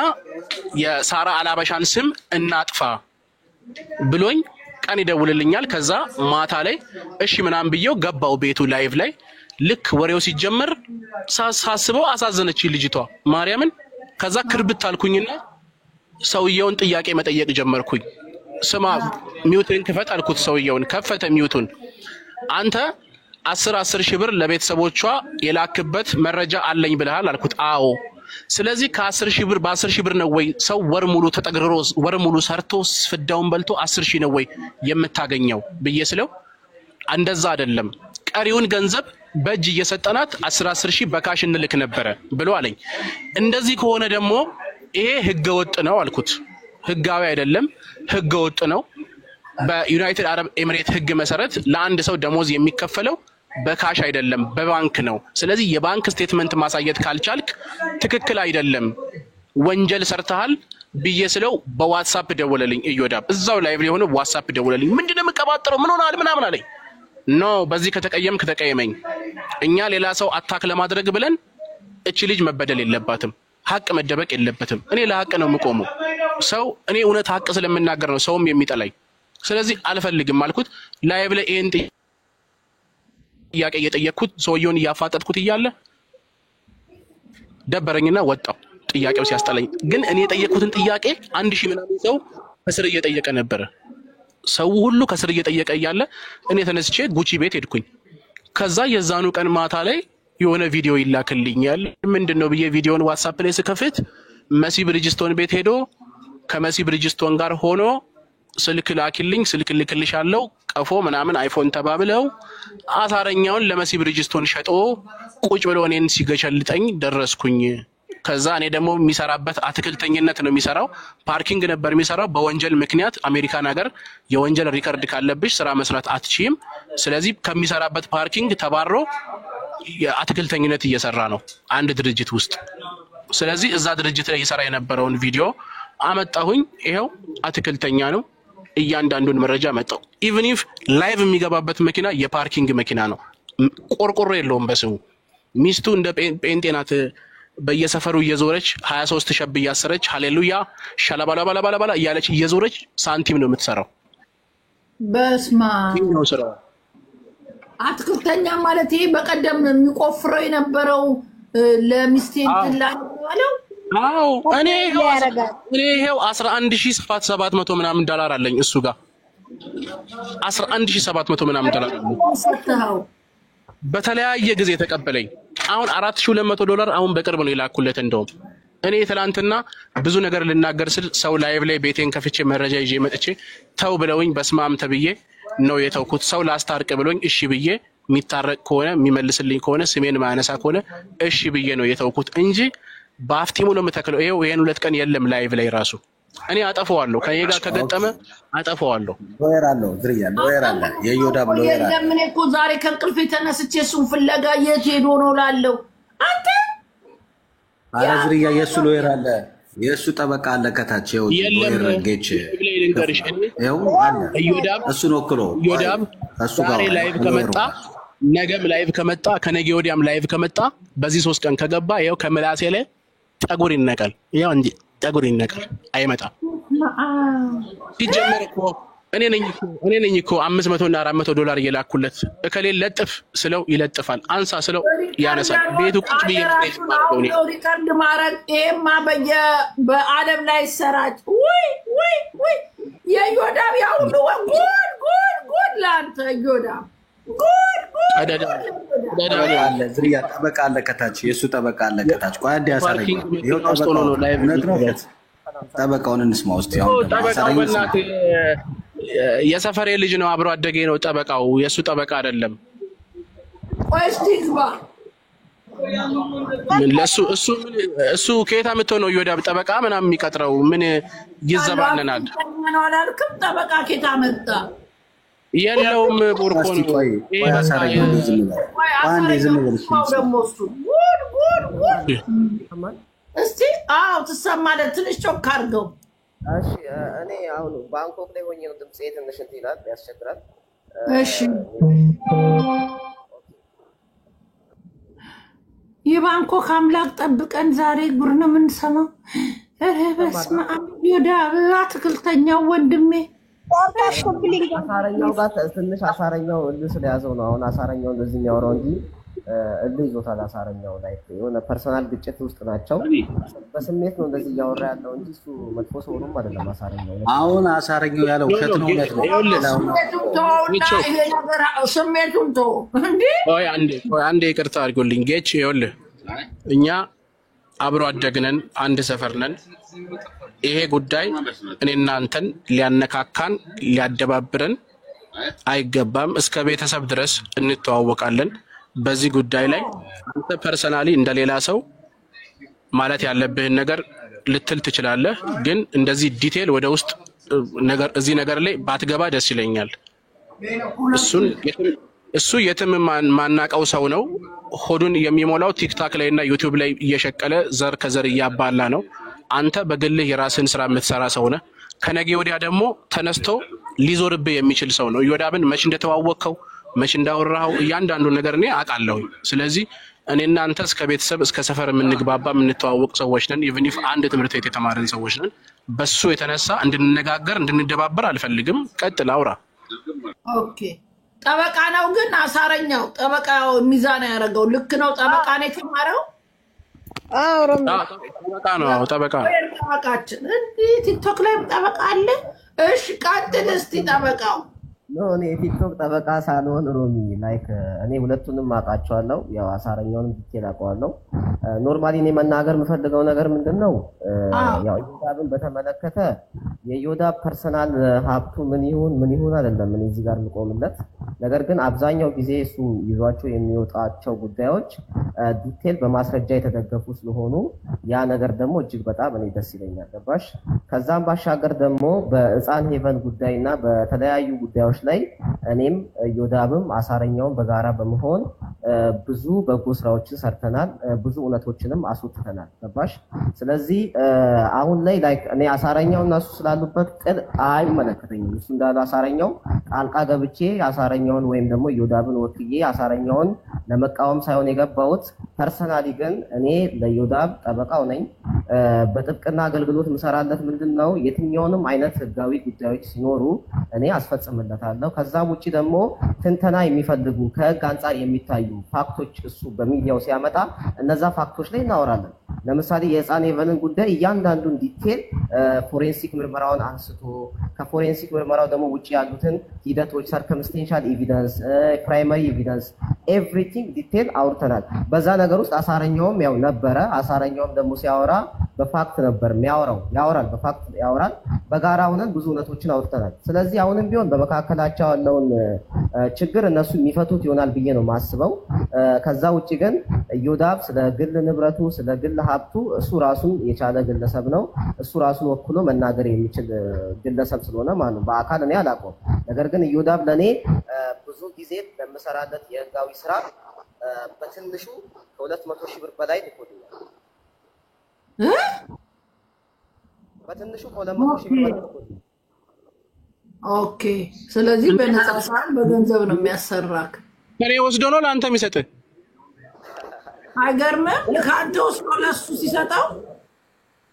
የሳራ አላበሻን ስም እናጥፋ ብሎኝ ቀን ይደውልልኛል። ከዛ ማታ ላይ እሺ ምናምን ብየው ገባው ቤቱ ላይቭ ላይ። ልክ ወሬው ሲጀመር ሳስበው አሳዘነችኝ ልጅቷ ማርያምን። ከዛ ክርብት አልኩኝና ሰውየውን ጥያቄ መጠየቅ ጀመርኩኝ። ስማ ሚውትን ክፈት አልኩት። ሰውየውን ከፈተ ሚውቱን። አንተ 10 ሺህ ብር ለቤተሰቦቿ የላክበት መረጃ አለኝ ብለሃል አልኩት። አዎ። ስለዚህ ከ10 ሺህ ብር በ10 ሺህ ብር ነው ወይ ሰው ወር ሙሉ ተጠግሮ ወር ሙሉ ሰርቶ ፍዳውን በልቶ 10 ሺህ ነው ወይ የምታገኘው ብዬ ስለው እንደዛ አይደለም፣ ቀሪውን ገንዘብ በእጅ እየሰጠናት 10 ሺህ በካሽ እንልክ ነበረ ብሎ አለኝ። እንደዚህ ከሆነ ደግሞ ይሄ ህገወጥ ነው አልኩት። ህጋዊ አይደለም፣ ህገወጥ ነው። በዩናይትድ አረብ ኤሚሬት ህግ መሰረት ለአንድ ሰው ደሞዝ የሚከፈለው በካሽ አይደለም በባንክ ነው። ስለዚህ የባንክ ስቴትመንት ማሳየት ካልቻልክ ትክክል አይደለም፣ ወንጀል ሰርተሃል ብዬ ስለው በዋትስአፕ ደወለልኝ። እዮዳብ እዛው ላይቭ ላይ ሆነ ዋትስአፕ ደወለልኝ። ምንድነው የምቀባጥረው? ምን ሆነሃል ምናምን አለኝ። ኖ በዚህ ከተቀየምክ ተቀየመኝ። እኛ ሌላ ሰው አታክ ለማድረግ ብለን እቺ ልጅ መበደል የለባትም፣ ሀቅ መደበቅ የለበትም። እኔ ለሀቅ ነው የምቆመው። ሰው እኔ እውነት ሀቅ ስለምናገር ነው ሰውም የሚጠላኝ። ስለዚህ አልፈልግም አልኩት። ላይቭ ላይ ይሄን ጥያቄ እየጠየቅኩት ሰውየውን እያፋጠጥኩት እያለ ደበረኝና ወጣው። ጥያቄው ሲያስጠላኝ ግን እኔ የጠየቅኩትን ጥያቄ 1000 ምናምን ሰው ከስር እየጠየቀ ነበረ። ሰው ሁሉ ከስር እየጠየቀ እያለ እኔ ተነስቼ ጉቺ ቤት ሄድኩኝ። ከዛ የዛኑ ቀን ማታ ላይ የሆነ ቪዲዮ ይላክልኛል። ምንድነው ብዬ ቪዲዮን ዋትስአፕ ላይ ስከፍት መሲ ብሪጅስቶን ቤት ሄዶ ከመሲ ብሪጅስቶን ጋር ሆኖ ስልክ ላኪልኝ፣ ስልክ ልክልሻለሁ፣ ቀፎ ምናምን አይፎን ተባብለው አሳረኛውን ለመሲ ብሪጅስቶን ሸጦ ቁጭ ብሎ እኔን ሲገሸልጠኝ ደረስኩኝ። ከዛ እኔ ደግሞ የሚሰራበት አትክልተኝነት ነው የሚሰራው፣ ፓርኪንግ ነበር የሚሰራው። በወንጀል ምክንያት አሜሪካን ሀገር የወንጀል ሪከርድ ካለብሽ ስራ መስራት አትችይም። ስለዚህ ከሚሰራበት ፓርኪንግ ተባሮ የአትክልተኝነት እየሰራ ነው አንድ ድርጅት ውስጥ። ስለዚህ እዛ ድርጅት ላይ እየሰራ የነበረውን ቪዲዮ አመጣሁኝ። ይሄው አትክልተኛ ነው። እያንዳንዱን መረጃ መጣው። ኢቭን ኢፍ ላይቭ የሚገባበት መኪና የፓርኪንግ መኪና ነው፣ ቆርቆሮ የለውም በስሙ። ሚስቱ እንደ ጴንጤ ናት። በየሰፈሩ እየዞረች 23 ሸብ እያሰረች ሃሌሉያ ሻላባላባላባላ እያለች እየዞረች ሳንቲም ነው የምትሰራው። በስማ ነው ስራው። አትክልተኛ ማለት ይሄ በቀደም የሚቆፍረው የነበረው ለሚስቴ እንትላለው። አዎ እኔ ይሄው 11700 ምናምን ዶላር አለኝ እሱ ጋር 11700 ምናምን ዶላር አለኝ። በተለያየ ጊዜ ተቀበለኝ። አሁን $4200 አሁን በቅርብ ነው የላኩለት። እንደውም እኔ ትላንትና ብዙ ነገር ልናገር ስል ሰው ላይቭ ላይ ቤቴን ከፍቼ መረጃ ይዤ መጥቼ ተው ብለውኝ በስማም ተብዬ ነው የተውኩት። ሰው ላስታርቅ ብሎኝ እሺ ብዬ የሚታረቅ ከሆነ የሚመልስልኝ ከሆነ ስሜን ማያነሳ ከሆነ እሺ ብዬ ነው የተውኩት እንጂ በአፍቲሙ ነው የምተክለው። ይሄው ይሄን 2 ቀን የለም ላይቭ ላይ ራሱ እኔ አጠፋዋለሁ። ከኔ ጋር ከገጠመ አጠፋዋለሁ። ሎየር አለው ዝርያ ሎየር አለ የዮዳብ ሎየር አለ። ለምን እኮ ዛሬ ከእንቅልፌ ተነስቼ እሱን ፍለጋ የት ሄዶ ነው ላለው አንተ አረ ዝርያ የሱ ሎየር አለ የሱ ጠበቃ አለ ከታች ይው ሎየር ጌች ይው አለ ዮዳብ እሱ ነው እኮ ዮዳብ እሱ ጋር ላይቭ ከመጣ ነገም ላይቭ ከመጣ ከነገ ወዲያም ላይቭ ከመጣ በዚህ 3 ቀን ከገባ ይው ከምላሴ ላይ ጠጉር ይነቀል። ያው እንዴ ጠጉር ይነቀል አይመጣም። ሲጀመር እኮ እኔ ነኝ እኮ $500 እና $400 እየላኩለት እከሌል ለጥፍ ስለው ይለጥፋል፣ አንሳ ስለው ያነሳል። ቤቱ ቁጭ ብዬ ነው ሪካርድ ማረግ ኤማ በአለም ላይ ሰራጭ ወይ የዮዳብ ያው ጉድ ላንተ ዮዳብ አለ ዝርያ ጠበቃ አለ ከታች የሱ ጠበቃ አለ ከታች። ቆይ አንዴ ያሳረኝ ይሄው ጠበቃውን እንስማ ውስጥ ያው ጠበቃው በእናት የሰፈሬ ልጅ ነው፣ አብሮ አደጌ ነው ጠበቃው፣ የሱ ጠበቃ አይደለም። ቆይ እስቲግባ ምን ለሱ እሱ ከየት አመጣ ነው ዮዳብ ጠበቃ ምናምን የሚቀጥረው? ምን ይዘባነናል? ምን አላልክም? ጠበቃ ከየት አመጣ? የለውም ቡርኮ ነው። ቆይ አሳረኝ ዝም ብለ አንዴ ዝም ብለሽ ጉድ እስቲ አው ትሰማለህ? ትንሽ ጮክ አድርገው። እሺ እኔ አሁን ባንኮክ ላይ ሆኜ ነው ድምጼ ትንሽ እንትን ይላል ያስቸግራል። እሺ የባንኮክ አምላክ ጠብቀን። ዛሬ ጉር ነው የምንሰማው። ኧረ በስመ አብ ዮዳብ አትክልተኛው ወንድሜ አሳረኛው ጋር ትንሽ አሳረኛው እልህ ስለያዘው ነው አሁን አሳረኛው እንደዚህ የሚያወራው እንጂ እልህ ይዞታል። አሳረኛው ላይ የሆነ ፐርሰናል ግጭት ውስጥ ናቸው። በስሜት ነው እንደዚህ እያወራ ያለው እንጂ እሱ መጥፎ ሰው ነው አይደለም። አሳረኛው አሁን አሳረኛው ያለው ውሸት ነው እውነት ነው? ስሜቱን ተው እንዴ። ቆይ አንዴ ይቅርታ አድርጎልኝ ጌች። ይኸውልህ እኛ አብሮ አደግነን አንድ ሰፈር ነን። ይሄ ጉዳይ እኔና አንተን ሊያነካካን ሊያደባብረን አይገባም። እስከ ቤተሰብ ድረስ እንተዋወቃለን። በዚህ ጉዳይ ላይ አንተ ፐርሰናሊ እንደሌላ ሰው ማለት ያለብህን ነገር ልትል ትችላለህ፣ ግን እንደዚህ ዲቴል ወደ ውስጥ ነገር እዚህ ነገር ላይ ባትገባ ደስ ይለኛል። እሱ የትም ማናቀው ሰው ነው። ሆዱን የሚሞላው ቲክታክ ላይ እና ዩቲዩብ ላይ እየሸቀለ ዘር ከዘር እያባላ ነው። አንተ በግልህ የራስን ስራ የምትሰራ ሰው ነህ። ከነገ ወዲያ ደግሞ ተነስቶ ሊዞርብህ የሚችል ሰው ነው። ዮዳብን መች እንደተዋወቅከው መች እንዳወራኸው እያንዳንዱ ነገር እኔ አውቃለሁ። ስለዚህ እኔና አንተ እስከ ቤተሰብ እስከ ሰፈር የምንግባባ የምንተዋወቅ ሰዎች ነን። ኢቭን ኢፍ አንድ ትምህርት ቤት የተማረን ሰዎች ነን። በሱ የተነሳ እንድንነጋገር እንድንደባበር አልፈልግም። ቀጥል አውራ። ኦኬ ጠበቃ ነው ግን አሳረኛው ጠበቃው ሚዛን ያደረገው ልክ ነው። ጠበቃ ነው የተማረው። ጠበቃ ነው። ጠበቃችን እንዲህ ቲክቶክ ላይ ጠበቃ አለ። እሺ ቀጥል እስቲ ጠበቃው ነው። እኔ ቲክቶክ ጠበቃ ሳልሆን ሮሚ ላይክ እኔ ሁለቱንም አውቃቸዋለሁ። ያው አሳረኛውንም ዲቴል አውቀዋለሁ። ኖርማሊ እኔ መናገር የምፈልገው ነገር ምንድነው ያው ዮዳብን በተመለከተ የዮዳብ ፐርሰናል ሀብቱ ምን ይሁን አይደለም እኔ እዚህ ጋር ልቆምለት። ነገር ግን አብዛኛው ጊዜ እሱ ይዟቸው የሚወጣቸው ጉዳዮች ዲቴል በማስረጃ የተደገፉ ስለሆኑ ያ ነገር ደግሞ እጅግ በጣም እኔ ደስ ይለኛል። ገባሽ? ከዛም ባሻገር ደግሞ በህፃን ሄቨን ጉዳይና በተለያዩ ጉዳዮች ላይ እኔም ዮዳብም አሳረኛውን በጋራ በመሆን ብዙ በጎ ስራዎችን ሰርተናል። ብዙ እውነቶችንም አስወጥተናል። ገባሽ? ስለዚህ አሁን ላይ ላይክ እኔ አሳረኛው እና እሱ ስላሉበት ቅል አይመለከተኝም። እሱ እንዳለው አሳረኛው ጣልቃ ገብቼ አሳረኛውን ወይም ደግሞ ዮዳብን ወክዬ አሳረኛውን ለመቃወም ሳይሆን የገባሁት ፐርሰናሊ ግን እኔ ለዮዳብ ጠበቃው ነኝ። በጥብቅና አገልግሎት ምሰራለት ምንድነው የትኛውንም አይነት ህጋዊ ጉዳዮች ሲኖሩ እኔ አስፈጽምለታለሁ። ከዛም ውጪ ደግሞ ትንተና የሚፈልጉ ከህግ አንጻር የሚታዩ ፋክቶች እሱ በሚዲያው ሲያመጣ እነዛ ፋክቶች ላይ እናወራለን። ለምሳሌ የህፃን ኤቨንን ጉዳይ እያንዳንዱን ዲቴል ፎሬንሲክ ምርመራውን አንስቶ ከፎሬንሲክ ምርመራው ደግሞ ውጭ ያሉትን ሂደቶች ሰርከምስቴንሻል ኤቪደንስ፣ ፕራይመሪ ኤቪደንስ ኤቭሪቲንግ ዲቴል አውርተናል። በዛ ነገር ውስጥ አሳረኛውም ያው ነበረ። አሳረኛውም ደግሞ ሲያወራ በፋክት ነበር የሚያወራው፣ ያወራል፣ በፋክት ያወራል። በጋራ ሆነን ብዙ እውነቶችን አውርተናል። ስለዚህ አሁንም ቢሆን በመካከላቸው ያለውን ችግር እነሱ የሚፈቱት ይሆናል ብዬ ነው የማስበው። ከዛ ውጭ ግን ኢዮዳብ ስለ ግል ንብረቱ ስለ ግል ሀብቱ እሱ ራሱን የቻለ ግለሰብ ነው። እሱ ራሱን ወክሎ መናገር የሚችል ግለሰብ ስለሆነ ማለት ነው። በአካል እኔ አላውቀውም። ነገር ግን ኢዮዳብ ለእኔ ብዙ ጊዜ ለምሰራለት የህጋዊ ስራ በትንሹ ከ200,000 ብር በላይ ልኮልኛል። በትንሹ ከ200,000 ብር በላይ ልኮልኛል። ኦኬ። ስለዚህ በነፃ ሳይሆን በገንዘብ ነው የሚያሰራክ። ከኔ ወስዶ ነው ለአንተ የሚሰጥህ። አይገርምም? ከአንተ ወስዶ ለሱ ሲሰጠው።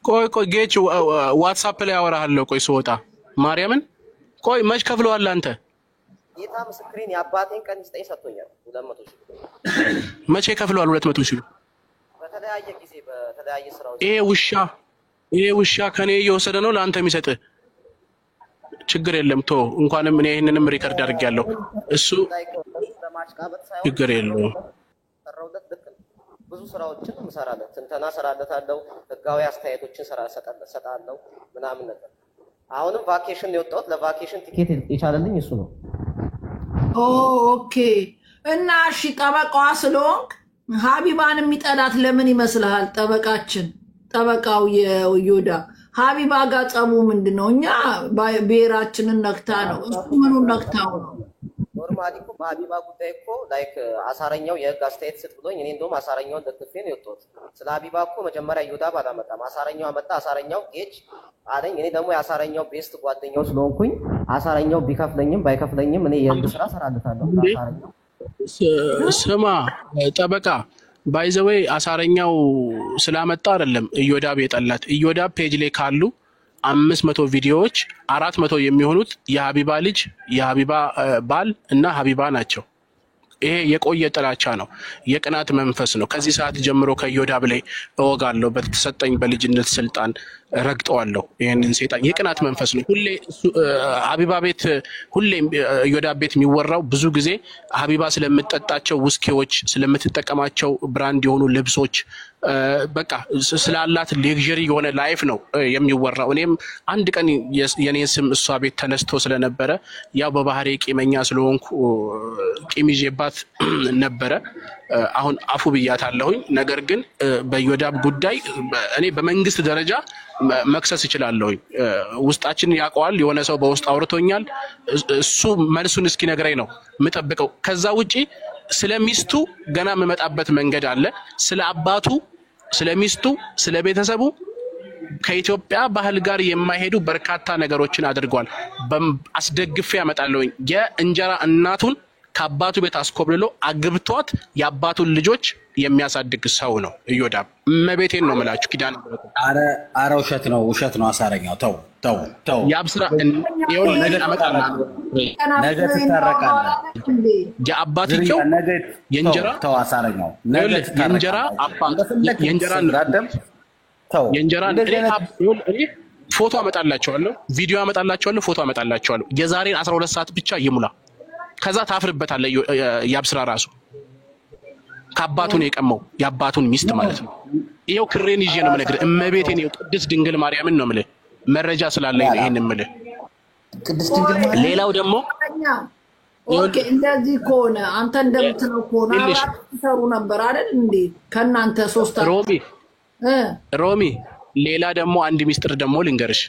ቆይ ጌች ዋትስአፕ ላይ አወራሃለሁ። ቆይ ስወጣ ማርያምን። ቆይ መች ከፍለዋል አንተ? ጌታ ምስክሬን የአባቴን ቀን ይስጠኝ ሰጥቶኛል 200,000 ብር። መቼ ከፍለዋል 200,000 ብር? በተለያየ ጊዜ በተለያየ ስራዎች። ይሄ ውሻ ከኔ እየወሰደ ነው ለአንተ የሚሰጥህ። ችግር የለም ቶ እንኳንም እኔ ይሄንንም ሪከርድ አድርጌያለሁ። እሱ ችግር የለውም። ብዙ ስራዎችን እንሰራለን። ትንተና ሰራለታለሁ፣ ህጋዊ አስተያየቶችን ሰጣለሁ ምናምን ነገር። አሁንም ቫኬሽን የወጣሁት ለቫኬሽን ቲኬት የቻለልኝ እሱ ነው። ኦኬ። እና እሺ ጠበቃዋ ስለሆንክ ሀቢባን የሚጠላት ለምን ይመስልሃል? ጠበቃው የዮዳ ሀቢባ ጋር ጸቡ ምንድን ነው? እኛ ብሔራችንን ነክታ ነው፣ እሱ ምኑን ነክታው ነው? ኖርማሊ እኮ በሀቢባ ጉዳይ እኮ ላይክ አሳረኛው የህግ አስተያየት ስጥ ብሎኝ እኔ እንደውም አሳረኛውን ደግፌ ነው የወጣሁት። ስለ ሀቢባ እኮ መጀመሪያ ኢዮዳብ አላመጣም፣ አሳረኛው አመጣ። አሳረኛው ጌጅ አለኝ። እኔ ደግሞ የአሳረኛው ቤስት ጓደኛው ስለሆንኩኝ አሳረኛው ቢከፍለኝም ባይከፍለኝም እኔ የህግ ስራ ሰራለታለሁ። ስማ ጠበቃ ባይዘዌይ አሳረኛው ስላመጣ አይደለም ኢዮዳብ የጠላት። ኢዮዳብ ፔጅ ላይ ካሉ 500 ቪዲዮዎች 400 የሚሆኑት የሀቢባ ልጅ የሀቢባ ባል እና ሀቢባ ናቸው። ይሄ የቆየ ጥላቻ ነው፣ የቅናት መንፈስ ነው። ከዚህ ሰዓት ጀምሮ ከኢዮዳብ ላይ እወጋለሁ፣ በተሰጠኝ በልጅነት ስልጣን ረግጠዋለሁ። ይሄንን ሴጣን የቅናት መንፈስ ነው። ሁሌ ሀቢባ ቤት ሁሌ ኢዮዳብ ቤት የሚወራው ብዙ ጊዜ ሀቢባ ስለምትጠጣቸው ውስኪዎች፣ ስለምትጠቀማቸው ብራንድ የሆኑ ልብሶች፣ በቃ ስላላት ሌክዠሪ የሆነ ላይፍ ነው የሚወራው። እኔም አንድ ቀን የኔን ስም እሷ ቤት ተነስቶ ስለነበረ ያው በባህሬ ቂመኛ ስለሆንኩ ቂም ይዤባት ነበረ። አሁን አፉ ብያታለሁኝ። ነገር ግን በኢዮዳብ ጉዳይ እኔ በመንግስት ደረጃ መክሰስ እችላለሁኝ። ውስጣችን ያውቀዋል። የሆነ ሰው በውስጥ አውርቶኛል። እሱ መልሱን እስኪነግረኝ ነው የምጠብቀው። ከዛ ውጪ ስለሚስቱ ገና የምመጣበት መንገድ አለ። ስለ አባቱ፣ ስለ ሚስቱ፣ ስለ ቤተሰቡ ከኢትዮጵያ ባህል ጋር የማይሄዱ በርካታ ነገሮችን አድርጓል። አስደግፌ ያመጣለሁኝ። የእንጀራ እናቱን ከአባቱ ቤት አስኮብልሎ አግብቷት የአባቱን ልጆች የሚያሳድግ ሰው ነው ኢዮዳብ። እመቤቴን ነው የምላችሁ። ኪዳነ አረ ውሸት ነው አሳረኛው። ተው የአብስራ ነገ አመጣለሁ። ነገ ትታረቃለህ። የአባትየው የእንጀራ ተው አሳረኛው የእንጀራ አባት የእንጀራ ፎቶ አመጣላቸዋለሁ፣ ቪዲዮ አመጣላቸዋለሁ፣ ፎቶ አመጣላቸዋለሁ። የዛሬን 12 ሰዓት ብቻ ይሙላ። ከዛ ታፍርበታለህ። የአብስራ ራሱ ከአባቱን የቀመው የአባቱን ሚስት ማለት ነው። ይሄው ክሬን ይዤ ነው የምነግርህ። እመቤቴን ቅድስት ድንግል ማርያምን ነው የምልህ። መረጃ ስላለኝ ነው ይሄን የምልህ። ቅድስት ድንግል ማርያም። ሌላው ደግሞ ኦኬ፣ እንደዚህ ከሆነ አንተ እንደምትለው ከሆነ ሰሩ ነበር አይደል እንዴ? ከናንተ ሶስት ሮሚ ሌላ ደግሞ አንድ ሚስጥር ደግሞ ልንገርሽ።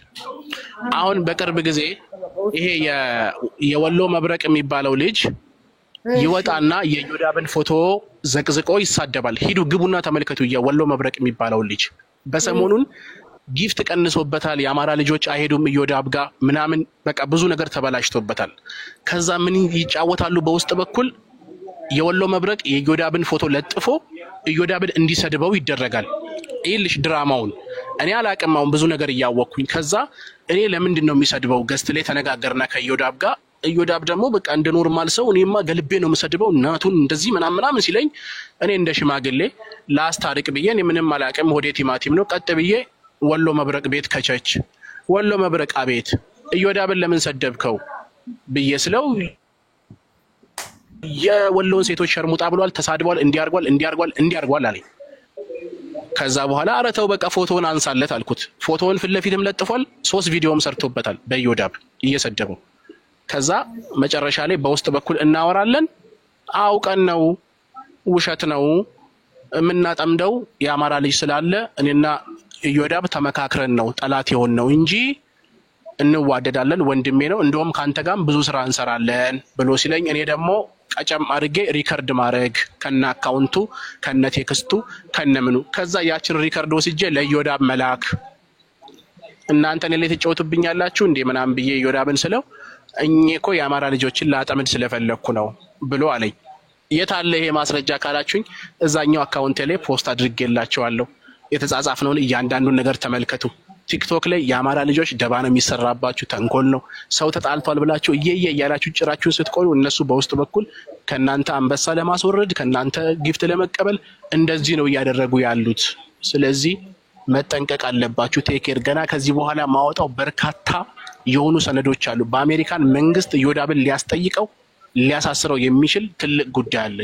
አሁን በቅርብ ጊዜ ይሄ የወሎ መብረቅ የሚባለው ልጅ ይወጣና የኢዮዳብን ፎቶ ዘቅዝቆ ይሳደባል። ሂዱ ግቡና ተመልከቱ። የወሎ መብረቅ የሚባለው ልጅ በሰሞኑን ጊፍት ቀንሶበታል። የአማራ ልጆች አይሄዱም ኢዮዳብ ጋር ምናምን፣ በቃ ብዙ ነገር ተበላሽቶበታል። ከዛ ምን ይጫወታሉ በውስጥ በኩል የወሎ መብረቅ የኢዮዳብን ፎቶ ለጥፎ ኢዮዳብን እንዲሰድበው ይደረጋል። ይልሽ ድራማውን እኔ አላቅም። አሁን ብዙ ነገር እያወቅኩኝ ከዛ እኔ ለምንድን ነው የሚሰድበው? ገስት ላይ ተነጋገርና ከኢዮዳብ ጋር እዮዳብ ደግሞ በቃ እንደ ኖርማል ሰው እኔማ ገልቤ ነው የምሰድበው እናቱን እንደዚህ ምናምን ሲለኝ እኔ እንደ ሽማግሌ ላስታርቅ ብዬ እኔ ምንም አላውቅም ሆዴ ቲማቲም ነው ቀጥ ብዬ ወሎ መብረቅ ቤት ከቸች ወሎ መብረቅ ቤት እዮዳብን ለምን ሰደብከው ብዬ ስለው የወሎን ሴቶች ሸርሙጣ ብሏል ተሳድቧል እንዲያርጓል አለኝ። ከዛ በኋላ አረተው በቃ ፎቶውን አንሳለት አልኩት። ፎቶውን ፊት ለፊትም ለጥፏል 3 ቪዲዮም ሰርቶበታል በእዮዳብ እየሰደበው። ከዛ መጨረሻ ላይ በውስጥ በኩል እናወራለን አውቀን ነው ውሸት ነው የምናጠምደው የአማራ ልጅ ስላለ እኔና እዮዳብ ተመካክረን ነው ጠላት የሆን ነው እንጂ እንዋደዳለን ወንድሜ ነው እንደውም ካንተ ጋርም ብዙ ስራ እንሰራለን ብሎ ሲለኝ እኔ ደግሞ ቀጨም አድርጌ ሪከርድ ማድረግ ከነ አካውንቱ ከነ ቴክስቱ ከነምኑ ከዛ ያችን ሪከርድ ወስጄ ለእዮዳብ መላክ እናንተ እኔ ላይ ተጫውቱብኛላችሁ እንዴ ምናምን ብዬ እዮዳብን ስለው እኮ የአማራ ልጆችን ላጠምድ ስለፈለኩ ነው ብሎ አለኝ። የት አለ ይሄ ማስረጃ ካላችሁኝ እዛኛው አካውንቴ ላይ ፖስት አድርጌላችኋለሁ። የተጻጻፍነውን እያንዳንዱን ነገር ተመልከቱ። ቲክቶክ ላይ የአማራ ልጆች ደባ ነው የሚሰራባችሁ ተንኮል ነው ሰው ተጣልቷል ብላችሁ እየየ ያላችሁ ጭራችሁን ስትቆሉ እነሱ በውስጥ በኩል ከናንተ አንበሳ ለማስወረድ ከናንተ ጊፍት ለመቀበል እንደዚህ ነው እያደረጉ ያሉት። ስለዚህ መጠንቀቅ አለባችሁ። ቴኬር ገና ከዚህ በኋላ ማወጣው በርካታ የሆኑ ሰነዶች አሉ። በአሜሪካን መንግስት እዮዳብን ሊያስጠይቀው ሊያሳስረው የሚችል ትልቅ ጉዳይ አለ።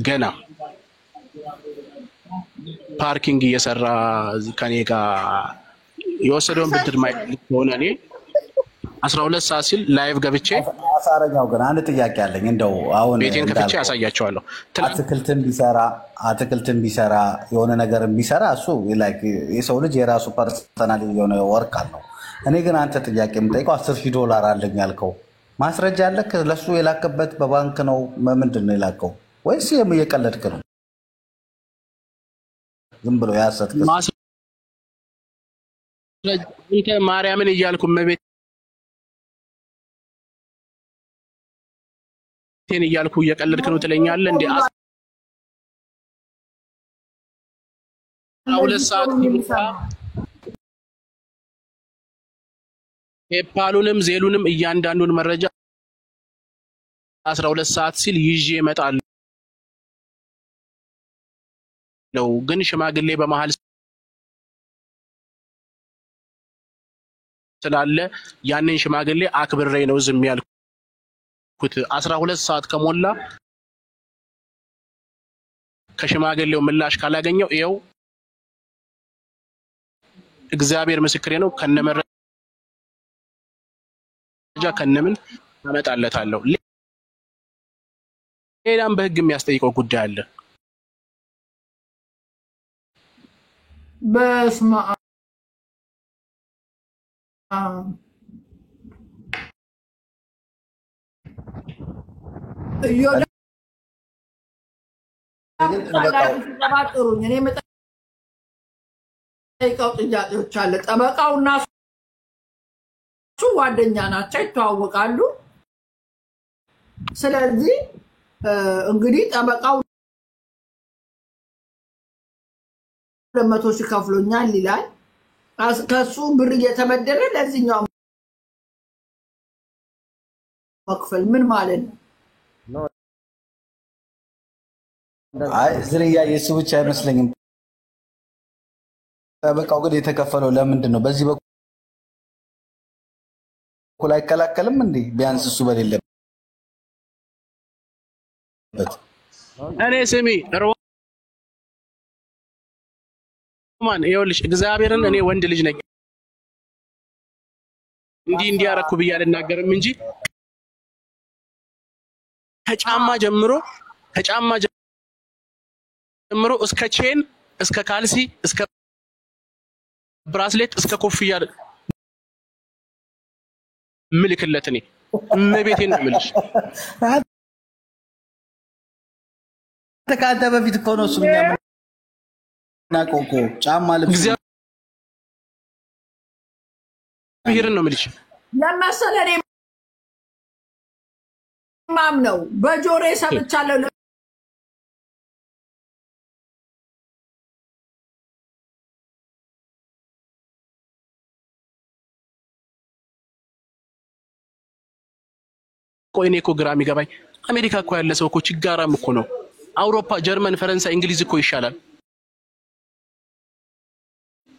ገና ፓርኪንግ እየሰራ ከኔ ጋር የወሰደውን ብድር ማይልክ ሆነ እኔ 12 ሰዓት ሲል ላይቭ ገብቼ አሳረኛው ግን አንድ ጥያቄ አለኝ። እንደው አሁን ቤቴን ከፍቼ ያሳያቸዋለሁ። አትክልትን ቢሰራ የሆነ ነገር ቢሰራ እሱ ላይክ የሰው ልጅ የራሱ ፐርሰናል የሆነ ወርክ አለው። እኔ ግን አንተ ጥያቄ የምጠይቀው $10,000 አለኝ ያልከው ማስረጃ አለክ? ለሱ የላከበት በባንክ ነው ምንድን ነው የላከው ወይስ እየቀለድክ ነው? ዝም ብሎ ያሰጥክ ማስረጃ ማርያምን እያልኩ መቤቴን እያልኩ እየቀለድክ ነው ትለኛለህ እንዴ? 12 ሰዓት ፔፓሉንም ዜሉንም እያንዳንዱን መረጃ 12 ሰዓት ሲል ይዤ እመጣለሁ። ግን ሽማግሌ በመሃል ስላለ ያንን ሽማግሌ አክብሬ ነው ዝም ያልኩት። 12 ሰዓት ከሞላ ከሽማግሌው ምላሽ ካላገኘው ይኸው እግዚአብሔር ምስክሬ ነው ከነመረጃ ከነምን አመጣለታለሁ። ሌላም በህግ የሚያስጠይቀው ጉዳይ አለ። በስመ አብ እዮዳብ ጥሩኝ። እኔ የምጠይቀው ጥያቄዎች አለ። ጠበቃውና እሱ ጓደኛ ናቸው፣ ይተዋወቃሉ። ስለዚህ እንግዲህ ጠበቃው 200,000 ከፍሎኛል ይላል። ከሱ ብር እየተበደረ ለዚህኛው መክፈል ምን ማለት ነው? አይ ዝርያ የሱ ብቻ አይመስለኝም። ጠበቃው ግን የተከፈለው ለምንድን ነው? በዚህ በኩል አይከላከልም እንዴ? ቢያንስ እሱ በሌለበት እኔ ስሚ ሮማን ይኸውልሽ እግዚአብሔርን እኔ ወንድ ልጅ ነኝ እንዲህ ያረኩ ብዬ አልናገርም እንጂ ከጫማ ጀምሮ እስከ ቼን እስከ ካልሲ እስከ ብራስሌት እስከ ኮፍያ ምልክለት እኔ እመቤቴን ነው የምልሽ። ከአንተ በፊት እኮ ነው እሱ ናቆቆ ጫማ ልብስ እግዚአብሔርን ነው የምልሽ። ለመሰለ እኔ ማምነው በጆሮዬ ሰምቻለሁ። ቆይ እኔ እኮ ግራ የሚገባኝ አሜሪካ እኮ ያለ ሰው እኮ ችጋራም እኮ ነው። አውሮፓ፣ ጀርመን፣ ፈረንሳይ፣ እንግሊዝ እኮ ይሻላል።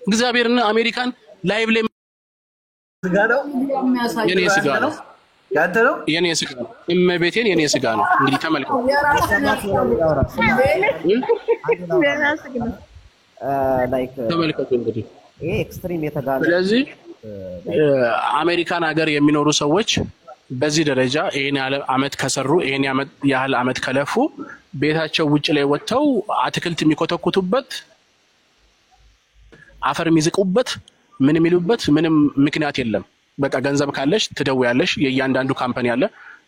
እግዚአብሔርና አሜሪካን ላይቭ ላይ ስጋ ነው የኔ ስጋ ነው ያንተ ነው የኔ ስጋ ነው። እመቤቴን የኔ ስጋ ነው። እንግዲህ ተመልከቱ። ተመልከቱ እንግዲህ ይሄ ኤክስትሪም የተጋለ። ስለዚህ አሜሪካን ሀገር የሚኖሩ ሰዎች በዚህ ደረጃ ይሄን አመት ከሰሩ ይሄን ያህል አመት ከለፉ ቤታቸው ውጭ ላይ ወጥተው አትክልት የሚኮተኩቱበት አፈር የሚዝቁበት ምን የሚሉበት ምንም ምክንያት የለም። በቃ ገንዘብ ካለሽ ትደውያለሽ። የእያንዳንዱ ካምፓኒ አለ።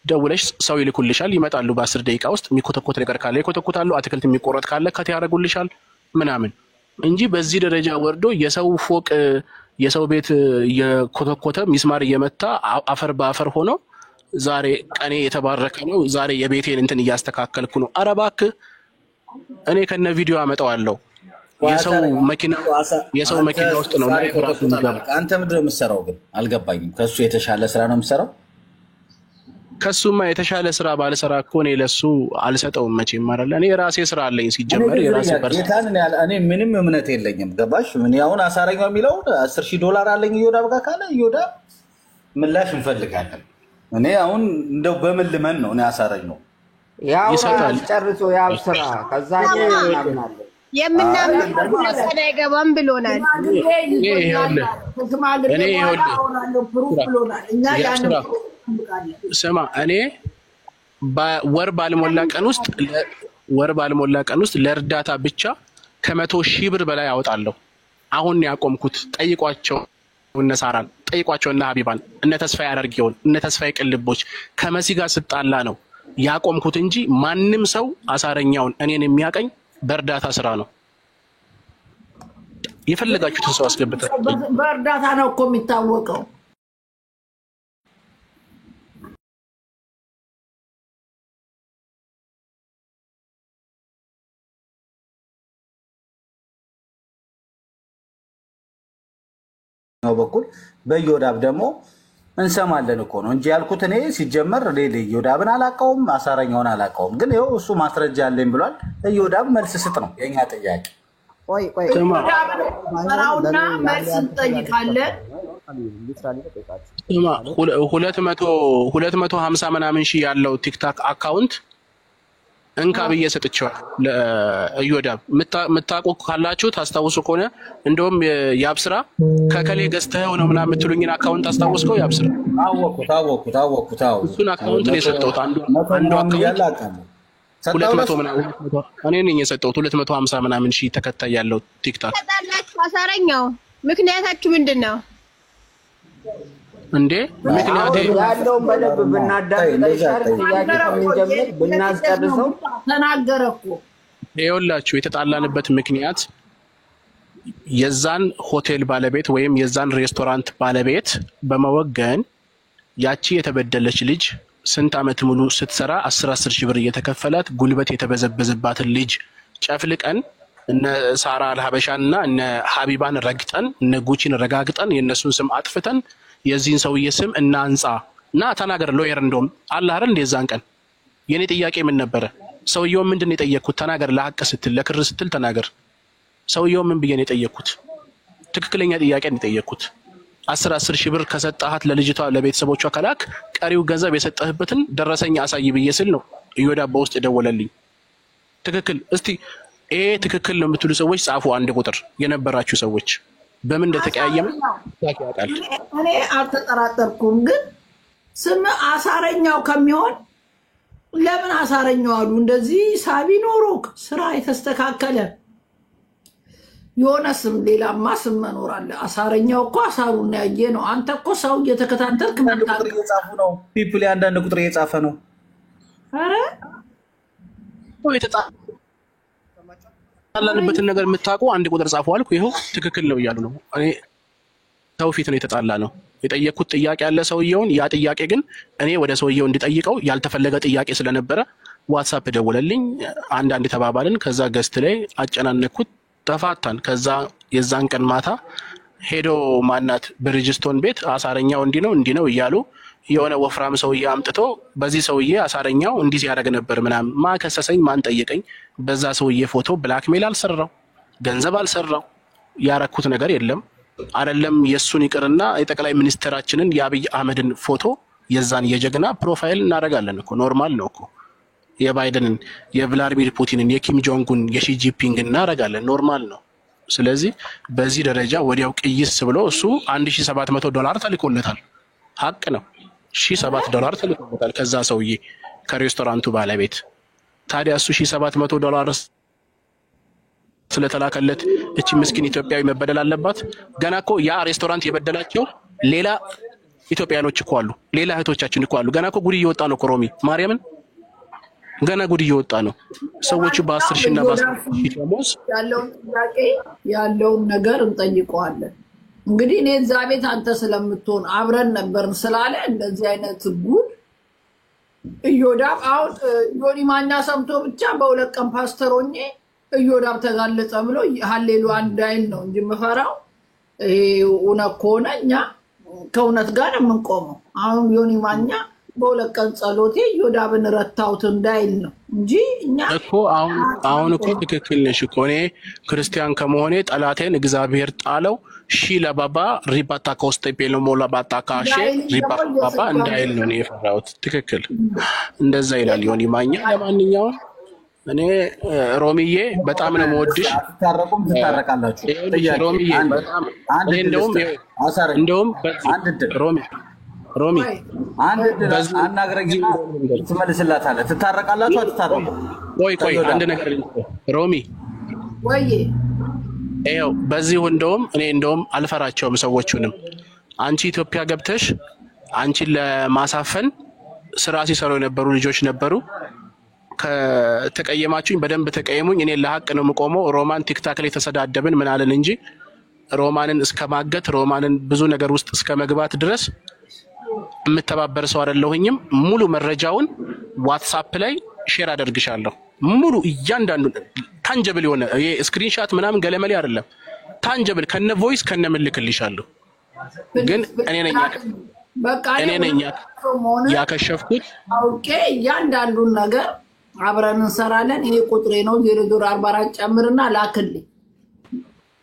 ደውለሽ ሰው ይልኩልሻል። ይመጣሉ። በ10 ደቂቃ ውስጥ የሚኮተኮት ነገር ካለ ይኮተኩታሉ። አትክልት የሚቆረጥ ካለ ከት ያደርጉልሻል ምናምን እንጂ በዚህ ደረጃ ወርዶ የሰው ፎቅ የሰው ቤት የኮተኮተ ሚስማር እየመታ አፈር በአፈር ሆኖ ዛሬ ቀኔ የተባረከ ነው፣ ዛሬ የቤቴን እንትን እያስተካከልኩ ነው። ኧረ እባክህ እኔ ከነ ቪዲዮ አመጣዋለሁ። የሰው መኪና ውስጥ ነው ላይ ራሱ የሚገባ። አንተ ምንድን ነው የምትሰራው ግን አልገባኝም። ከሱ የተሻለ ስራ ነው የምትሰራው? ከሱማ የተሻለ ስራ ባልሰራ እኮ እኔ ለሱ አልሰጠውም መቼም አይደለ። እኔ የራሴ ስራ አለኝ ሲጀመር የራሴ ጌታን እኔ ምንም እምነት የለኝም። ገባሽ? ምን አሁን አሳረኛው የሚለው $10,000 አለኝ እዮዳብ ጋር ካለ እዮዳብ ምላሽ እንፈልጋለን። እኔ አሁን እንደው በምን ልመን ነው? እኔ አሳረኝ ነው ያው ጨርሶ ያው ስራ ከዛ እናምናለን። የምናምነው ለሰላ አይገባም ብሎናል። ስማ እኔ ወር ባልሞላ ቀን ውስጥ ለእርዳታ ብቻ ከ100,000 ብር በላይ አወጣለሁ። አሁን ያቆምኩት ጠይቋቸው፣ እነ ሳራን ጠይቋቸው፣ እነ ሀቢባን፣ እነ ተስፋዬ አደርጌውን፣ እነ ተስፋዬ ቅልቦች ከመሲ ጋር ስጣላ ነው ያቆምኩት እንጂ ማንም ሰው አሳረኛውን እኔን የሚያቀኝ በእርዳታ ስራ ነው። የፈለጋችሁትን ሰው አስገብተን በእርዳታ ነው እኮ የሚታወቀው። ነው በኩል በዮዳብ ደግሞ እንሰማለን እኮ ነው እንጂ ያልኩት እኔ ሲጀመር ዮዳብን አላውቀውም፣ አሳረኛውን አላውቀውም። ግን ይኸው እሱ ማስረጃ አለኝ ብሏል። ዮዳብ መልስ ስጥ ነው የኛ ጥያቄ። ቆይ ሰራውና መልስ እንጠይቃለን። 250 ምናምን ሺህ ያለው ቲክታክ አካውንት እንካ ብዬ ሰጥቼዋል ለዮዳብ። የምታውቁ ካላችሁ ታስታውሱ ከሆነ እንደውም ያብስራ ከከሌ ገዝተኸው ነው ምናምን የምትሉኝን አካውንት አስታውስከው? ያብስራ ታወኩት። እሱን አካውንት ነው የሰጠሁት። አንዱ አካውንት 200 ምናምን እኔ ነኝ የሰጠሁት። 250 ምናምን ሺህ ተከታይ ያለው ቲክታክ። ታላችሁ አሳረኛው ምክንያታችሁ ምንድን ነው እንዴ? ምክንያት ያለውን በደንብ ብናዳምጥ ጥያቄ ከምንጀምር ብናስጨርሰው ተናገረ እኮ። ይኸውላችሁ የተጣላንበት ምክንያት የዛን ሆቴል ባለቤት ወይም የዛን ሬስቶራንት ባለቤት በመወገን ያቺ የተበደለች ልጅ ስንት ዓመት ሙሉ ስትሰራ 10 ሺህ ብር እየተከፈላት ጉልበት የተበዘበዘባትን ልጅ ጨፍልቀን እነ ሳራ አልሀበሻንና እነ ሀቢባን ረግጠን እነ ጉቺን ረጋግጠን የእነሱን ስም አጥፍተን የዚህን ሰውዬ ስም እናንጻ እና ተናገር። ሎየር እንደውም አለ አይደል እንደዛን ቀን የኔ ጥያቄ ምን ነበረ? ሰውዬው ምንድን ነው የጠየቅኩት? ተናገር፣ ለሐቅ ስትል ለክር ስትል ተናገር። ሰውዬው ምን ብዬ ነው የጠየቅኩት? ትክክለኛ ጥያቄ ነው የጠየቅኩት። 10 ሺህ ብር ከሰጣሃት ለልጅቷ ለቤተሰቦቿ ከላክ ቀሪው ገንዘብ የሰጠህበትን ደረሰኛ አሳይ ብዬ ስል ነው እዮዳብ በውስጥ የደወለልኝ። ትክክል። እስቲ ይሄ ትክክል ነው የምትሉ ሰዎች ጻፉ። አንድ ቁጥር የነበራችሁ ሰዎች በምን እንደተቀያየመ ያውቃል። እኔ አልተጠራጠርኩም። ግን ስም አሳረኛው ከሚሆን ለምን አሳረኛው አሉ? እንደዚህ ሳቢ ኖሮ ስራ የተስተካከለ የሆነ ስም ሌላማ ስም መኖር አለ። አሳረኛው እኮ አሳሩን ያየ ነው። አንተ እኮ ሰው እየተከታተልክ ቁጥር እየጻፉ ነው። ፒፕል አንዳንድ ቁጥር እየጻፈ ነው። ኧረ የተጣላንበትን ነገር የምታውቁ አንድ ቁጥር ጻፉ አልኩ። ይኸው ትክክል ነው እያሉ ነው። እኔ ሰው ፊት ነው የተጣላ ነው የጠየቅኩት ጥያቄ ያለ ሰውየውን። ያ ጥያቄ ግን እኔ ወደ ሰውየው እንዲጠይቀው ያልተፈለገ ጥያቄ ስለነበረ ዋትሳፕ ደወለልኝ። አንዳንድ ተባባልን። ከዛ ገስት ላይ አጨናነኩት፣ ተፋታን። ከዛ የዛን ቀን ማታ ሄዶ ማናት ብሪጅስቶን ቤት አሳረኛው እንዲህ ነው እያሉ የሆነ ወፍራም ሰውዬ አምጥቶ በዚህ ሰውዬ አሳረኛው እንዲህ ሲያደርግ ነበር ምናምን ማን ከሰሰኝ ማን ጠየቀኝ? በዛ ሰውዬ ፎቶ ብላክሜል አልሰራው ገንዘብ አልሰራው ያረኩት ነገር የለም። አይደለም የሱን ይቅርና የጠቅላይ ሚኒስትራችንን የአብይ አህመድን ፎቶ የዛን የጀግና ፕሮፋይል እናደርጋለን እኮ ኖርማል ነው እኮ። የባይደንን የቭላዲሚር ፑቲንን የኪም ጆንጉን የሺ ጂንፒንግ እናደርጋለን ኖርማል ነው። ስለዚህ በዚህ ደረጃ ወዲያው ቅይስ ብሎ እሱ $1700 ተልኮለታል። ሀቅ ነው። $700 ተልኮለታል ከዛ ሰውዬ ከሬስቶራንቱ ባለቤት። ታዲያ እሱ $700 ስለተላከለት እቺ ምስኪን ኢትዮጵያዊ መበደል አለባት? ገና እኮ ያ ሬስቶራንት የበደላቸው ሌላ ኢትዮጵያኖች እኮ አሉ፣ ሌላ እህቶቻችን እኮ አሉ። ገና እኮ ጉድ እየወጣ ነው ኮሮሚ ማርያምን፣ ገና ጉድ እየወጣ ነው። ሰዎቹ በ10 ሺህ እና በ10 ሺህ ደሞዝ ያለውን ጥያቄ ያለውን ነገር እንጠይቀዋለን። እንግዲህ እኔ እዛ ቤት አንተ ስለምትሆን አብረን ነበርን ስላለ እንደዚህ አይነት ጉድ እዮዳብ አሁን ዮኒ ማኛ ሰምቶ ብቻ በሁለት ቀን ፓስተር ሆኜ እዮዳብ ተጋለጸ ብሎ ሃሌሉያ እንዳይል ነው እንጂ የምፈራው ይሄ እውነት ከሆነ እኛ ከእውነት ጋር የምንቆመው። አሁን ዮኒ ማኛ በሁለት ቀን ጸሎቴ እዮዳብን ረታውት እንዳይል ነው እንጂ እኛ እኮ አሁን እኮ ትክክል ነሽ እኮ። እኔ ክርስቲያን ከመሆኔ ጠላቴን እግዚአብሔር ጣለው ለባባ ሪባታ ኮስቴ ፔሎሞ ለባታ ካሼ ሪባባ እንዳይል ነው እኔ የፈራሁት። ትክክል እንደዛ ይላል ዮኒ ማኛ። ለማንኛውም እኔ ሮሚዬ በጣም ነው የምወድሽ። ታረቁም ትታረቃላችሁ። ሮሚዬ በጣም እንደውም ሮሚ አንድ ድረስ አናግረኝና ትመልስላታለህ። ትታረቃላችሁ አትታረቁ? ቆይ አንድ ነገር ሮሚ ወይ ይኸው በዚህ እንደውም አልፈራቸውም ሰዎቹንም። አንቺ ኢትዮጵያ ገብተሽ አንቺን ለማሳፈን ስራ ሲሰሩ የነበሩ ልጆች ነበሩ። ከተቀየማችሁኝ በደንብ ተቀየሙኝ። እኔ ለሀቅ ነው የምቆመው። ሮማን ቲክታክ ላይ ተሰዳደብን ምን አለን እንጂ ሮማንን እስከማገት ሮማንን ብዙ ነገር ውስጥ እስከ መግባት ድረስ የምተባበር ሰው አይደለሁኝም። ሙሉ መረጃውን ዋትስአፕ ላይ ሼር አደርግሻለሁ። ሙሉ እያንዳንዱ ታንጀብል የሆነ ይሄ ስክሪንሻት ምናምን ገለመሌ አይደለም፣ ታንጀብል ከነ ቮይስ ከነ ምልክልሻለሁ። ግን እኔ ነኝ ያከሸፍኩት። ኦኬ እያንዳንዱን ነገር አብረን እንሰራለን። ይሄ ቁጥሬ ነው 0044 ጨምርና ላክልኝ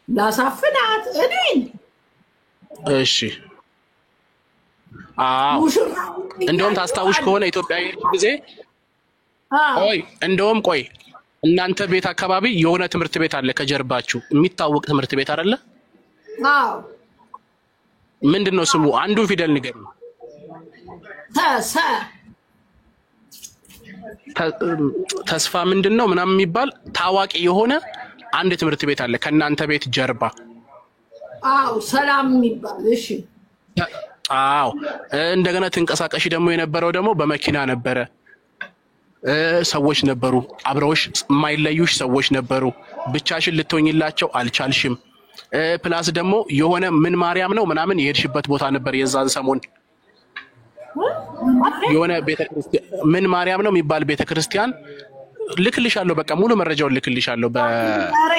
ላሳፍናት እኔ። እሺ እንደውም ታስታውሽ ከሆነ ኢትዮጵያ ጊዜ ቆይ እናንተ ቤት አካባቢ የሆነ ትምህርት ቤት አለ ከጀርባችሁ የሚታወቅ ትምህርት ቤት አይደለ? አዎ። ምንድነው ስሙ? አንዱን ፊደል ንገሪኝ። ተስፋ ምንድነው ምናምን የሚባል ታዋቂ የሆነ አንድ ትምህርት ቤት አለ ከእናንተ ቤት ጀርባ። አዎ ሰላም የሚባል። እሺ አዎ። እንደገና ትንቀሳቀሽ ደግሞ የነበረው ደግሞ በመኪና ነበረ። ሰዎች ነበሩ አብረውሽ የማይለዩሽ ሰዎች ነበሩ። ብቻሽን ልትሆኝላቸው አልቻልሽም። ፕላስ ደግሞ የሆነ ምን ማርያም ነው ምናምን የሄድሽበት ቦታ ነበር የዛን ሰሞን የሆነ ቤተክርስቲያን ምን ማርያም ነው የሚባል ቤተክርስቲያን ልክልሻለሁ። በቃ ሙሉ መረጃውን ልክልሻለሁ።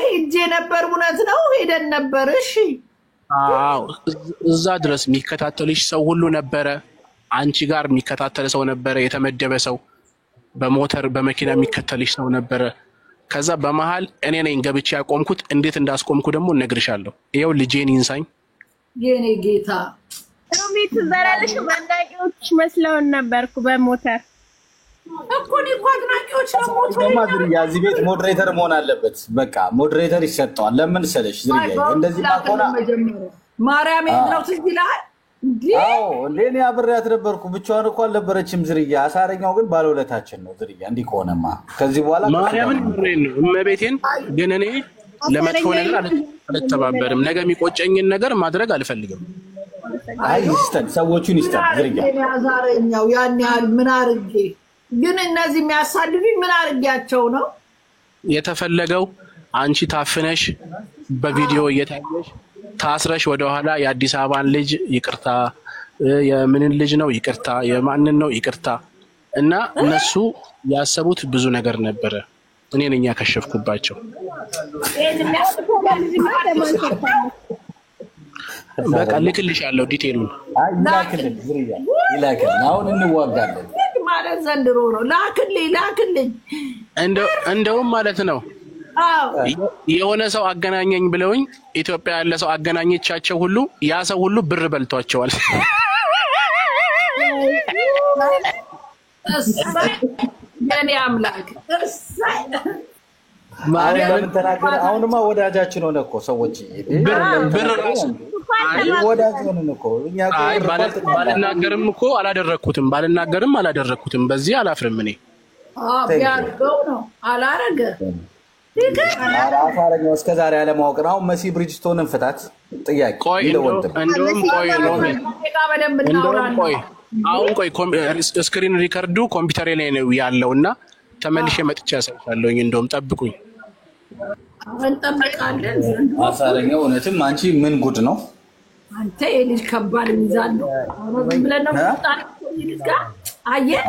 ሄጄ ነበር። እውነት ነው ሄደን ነበር። እሺ አዎ። እዛ ድረስ የሚከታተልሽ ሰው ሁሉ ነበረ። አንቺ ጋር የሚከታተል ሰው ነበረ፣ የተመደበ ሰው በሞተር በመኪና የሚከተልሽ ሰው ነበረ። ከዛ በመሃል እኔ ነኝ ገብቼ ያቆምኩት። እንዴት እንዳስቆምኩ ደግሞ እነግርሻለሁ። ይሄው ልጄን ይንሳኝ የኔ ጌታ ሮሚት ዘራልሽ አድናቂዎች መስለውን ነበርኩ በሞተር እኮ ነው እኮ አድናቂዎች ነው ሞተር ዝርያ እዚህ ቤት ሞዴሬተር መሆን አለበት። በቃ ሞዴሬተር ይሰጠዋል። ለምን ሰለሽ ዝርያ እንደዚህ ማቆና ማርያም ነው ትይላል። አዎ እንደኔ አብሬያት ነበርኩ። ብቻዋን እኮ አልነበረችም ዝርያ። አሳረኛው ግን ባለውለታችን ነው ዝርያ። እንዲህ ከሆነማ ከዚህ በኋላ ማርያምን ነው እመቤቴን። ግን እኔ ለመጥፎ ነገር አልተባበርም። ነገ የሚቆጨኝን ነገር ማድረግ አልፈልግም። አይ ይስተን ሰዎቹን ይስተን ዝርያ አዛረኛው ያን ያህል ምን አርጌ ግን እነዚህ የሚያሳድዱኝ ምን አርጌያቸው ነው የተፈለገው? አንቺ ታፍነሽ በቪዲዮ እየታየሽ ታስረሽ ወደ ኋላ የአዲስ አበባን ልጅ ይቅርታ፣ የምንን ልጅ ነው ይቅርታ፣ የማንን ነው ይቅርታ። እና እነሱ ያሰቡት ብዙ ነገር ነበረ። እኔ ነኝ ያከሸፍኩባቸው። በቃ ልክልሻለሁ ዲቴሉን። ይላክልን ዝርያ ይላክልን። አሁን እንዋጋለን ማለት ዘንድሮ ነው። ላክልኝ እንደውም ማለት ነው የሆነ ሰው አገናኘኝ ብለውኝ ኢትዮጵያ ያለ ሰው አገናኘቻቸው ሁሉ ያ ሰው ሁሉ ብር በልቷቸዋል። የኔ አምላክ ማርያምን ተናገረ። አሁንማ ወዳጃችን ሆነ እኮ ሰዎች ብር ራሱ ወዳጅ ሆነን እኮ እኛ ባልናገርም አላደረኩትም። በዚህ አላፍርም እኔ። ቢያርገው ነው አላረገ አፋረኛው እስከዛሬ ያለማወቅ ነው። መሲ ብሪጅስቶንን ፍታት ጥያቄ እንደውም ቆይ ስክሪን ሪከርዱ ኮምፒውተሬ ላይ ነው ያለውና ተመልሼ መጥቼ ያሳያለሁኝ። እንደውም ጠብቁኝ። እንጠብቃለን። አፋረኛው እውነትም አንቺ ምን ጉድ ነው አንተ የልጅ ከባድ ሚዛን ነው። ብለን ነው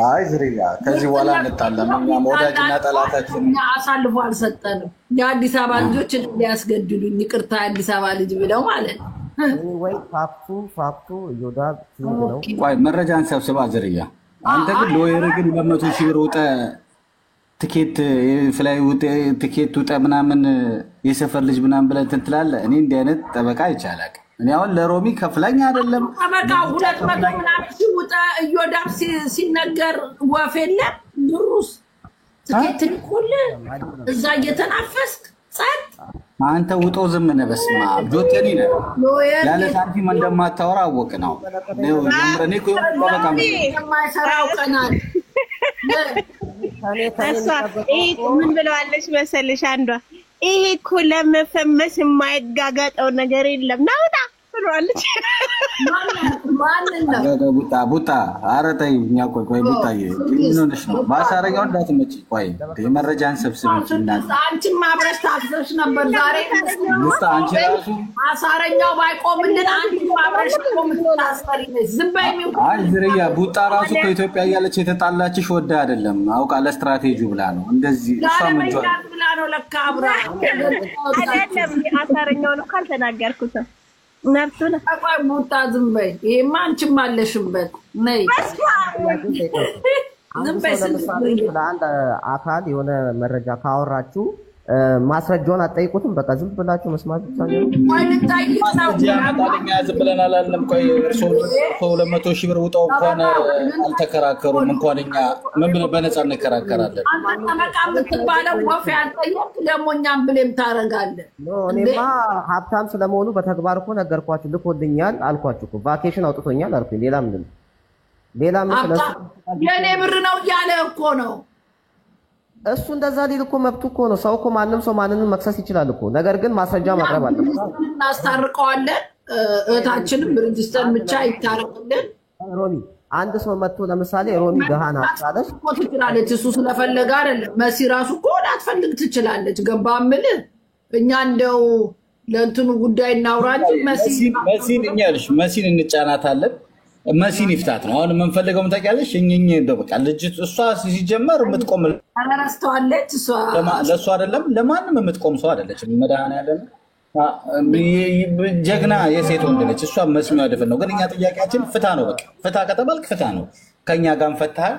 አይ ዝርያ ከዚህ በኋላ እንጣላለን። እኛ ወዳጅና ጠላታችን አሳልፎ አልሰጠንም። የአዲስ አበባ ልጆች ሊያስገድሉኝ ይቅርታ የአዲስ አበባ ልጅ ብለው ማለት ነው። ወይ ፋክቱ ይወዳ ነው። ቆይ መረጃን ሰብስባ ዝርያ አንተ ግን ሎየር ግን 200,000 ብር ወጣ ትኬት ፍላይ ወጣ ትኬት ወጣ ምናምን የሰፈር ልጅ ምናምን ብለህ ትላለህ። እኔ እንዲህ አይነት ጠበቃ ይቻላል። እኔ አሁን ለሮሚ ከፍላኝ አይደለም ጠበቃ 200 ምናምን ሲወጣ እዮዳብ ሲነገር ወፍ የለም ብሩስ ትኬት ልኩል እዛ እየተናፈስክ ጸጥ አንተ ውጦ ዝም ነህ። በስመ አብ ጆተኒ ነህ። ያለ ሳንቲም እንደማታወራ አወቅ ነው። እኔ እኮ ጠበቃ የማይሰራው ቀናል ምን ብለዋለች መሰለሽ አንዷ ይሄ እኮ ለመፈመስ የማይጋጋጠው ነገር የለም ናውጣ ብለዋለች። ቡጣ ኧረ ተይ እኛ ቆይ ቡጣዬ ምን ሆነሽ ነው? ማሳረጊያው እንዳትመጪ ቆይ የመረጃን ሰብስብ አንቺም አብረሽ ታፍሰሽ ነበር ዛሬ ቡጣ አንቺ ራሱ ማሳረጊያው ባይቆምልን አንቺም አብረሽ ቆምታስፈሪ ነሽ። ዝም በይ ነው። አይ ዝርያ ቡጣ ራሱ ከኢትዮጵያ እያለች የተጣላችሽ ወደ አይደለም አውቃ ለስትራቴጂው ብላ ነው እንደዚህ እሷ ምን ብላ ነው ለካ አብራ አይደለም። ማሳረጊያውን እኮ አልተናገርኩትም። ነፍሱን አቋይ ቡጣ ዝም በይ። ይሄማ አንቺም አለሽበት ነይ ዝም በይ። ለአንድ አካል የሆነ መረጃ ካወራችሁ ማስረጃውን አትጠይቁትም። በቃ ዝም ብላችሁ መስማት ብቻ ነው። ወይ ልጠይቅ ነው ያመጣልኛ ዝም ብለን አላለም። ቆይ እርሶ 200,000 ብር ውጣው እንኳን አልተከራከሩም። እንኳን እኛ ምን ብለን በነፃ እንከራከራለን? ጠበቃ የምትባለው ወፍ ያልጠየቅ ደግሞ እኛም ብሌም ታደርጋለህ። እኔማ ሀብታም ስለመሆኑ በተግባር እኮ ነገርኳችሁ። ልኮልኛል አልኳችሁ እኮ ቫኬሽን አውጥቶኛል አልኩኝ። ሌላ ምንድን ነው? ሌላ ምን የኔ ብር ነው እያለ እኮ ነው እሱ። እንደዛ ሊል እኮ መብቱ እኮ ነው። ሰው እኮ ማንም ሰው ማንንም መክሰስ ይችላል እኮ። ነገር ግን ማስረጃ ማቅረብ አለበት። እናስታርቀዋለን። እህታችንም ብርጅስተን ብቻ ይታረቅልን። ሮሚ አንድ ሰው መጥቶ ለምሳሌ ሮሚ ደሃና አጣለች እኮ ትችላለች። እሱ ስለፈለገ አይደለም። መሲ ራሱ እኮ ላትፈልግ ትችላለች። ገባ ምን እኛ እንደው ለእንትኑ ጉዳይ እናውራ እንጂ መሲን እኛ ልሽ መሲን እንጫናታለን። መሲን ይፍታት ነው አሁን የምንፈልገው። ታውቂያለሽ እኝኝ እንደው በቃ ልጅት እሷ ሲጀመር የምትቆም አረስተዋለች። እሷ ለእሷ አይደለም ለማንም የምትቆም ሰው አይደለችም። መድኃኒዓለም ጀግና የሴት ወንድ ነች። እሷ መስሚያ ደፈን ነው። ግን እኛ ጥያቄያችን ፍታ ነው። በቃ ፍታ ከተባልክ ፍታ ነው። ከኛ ጋር ፈታህ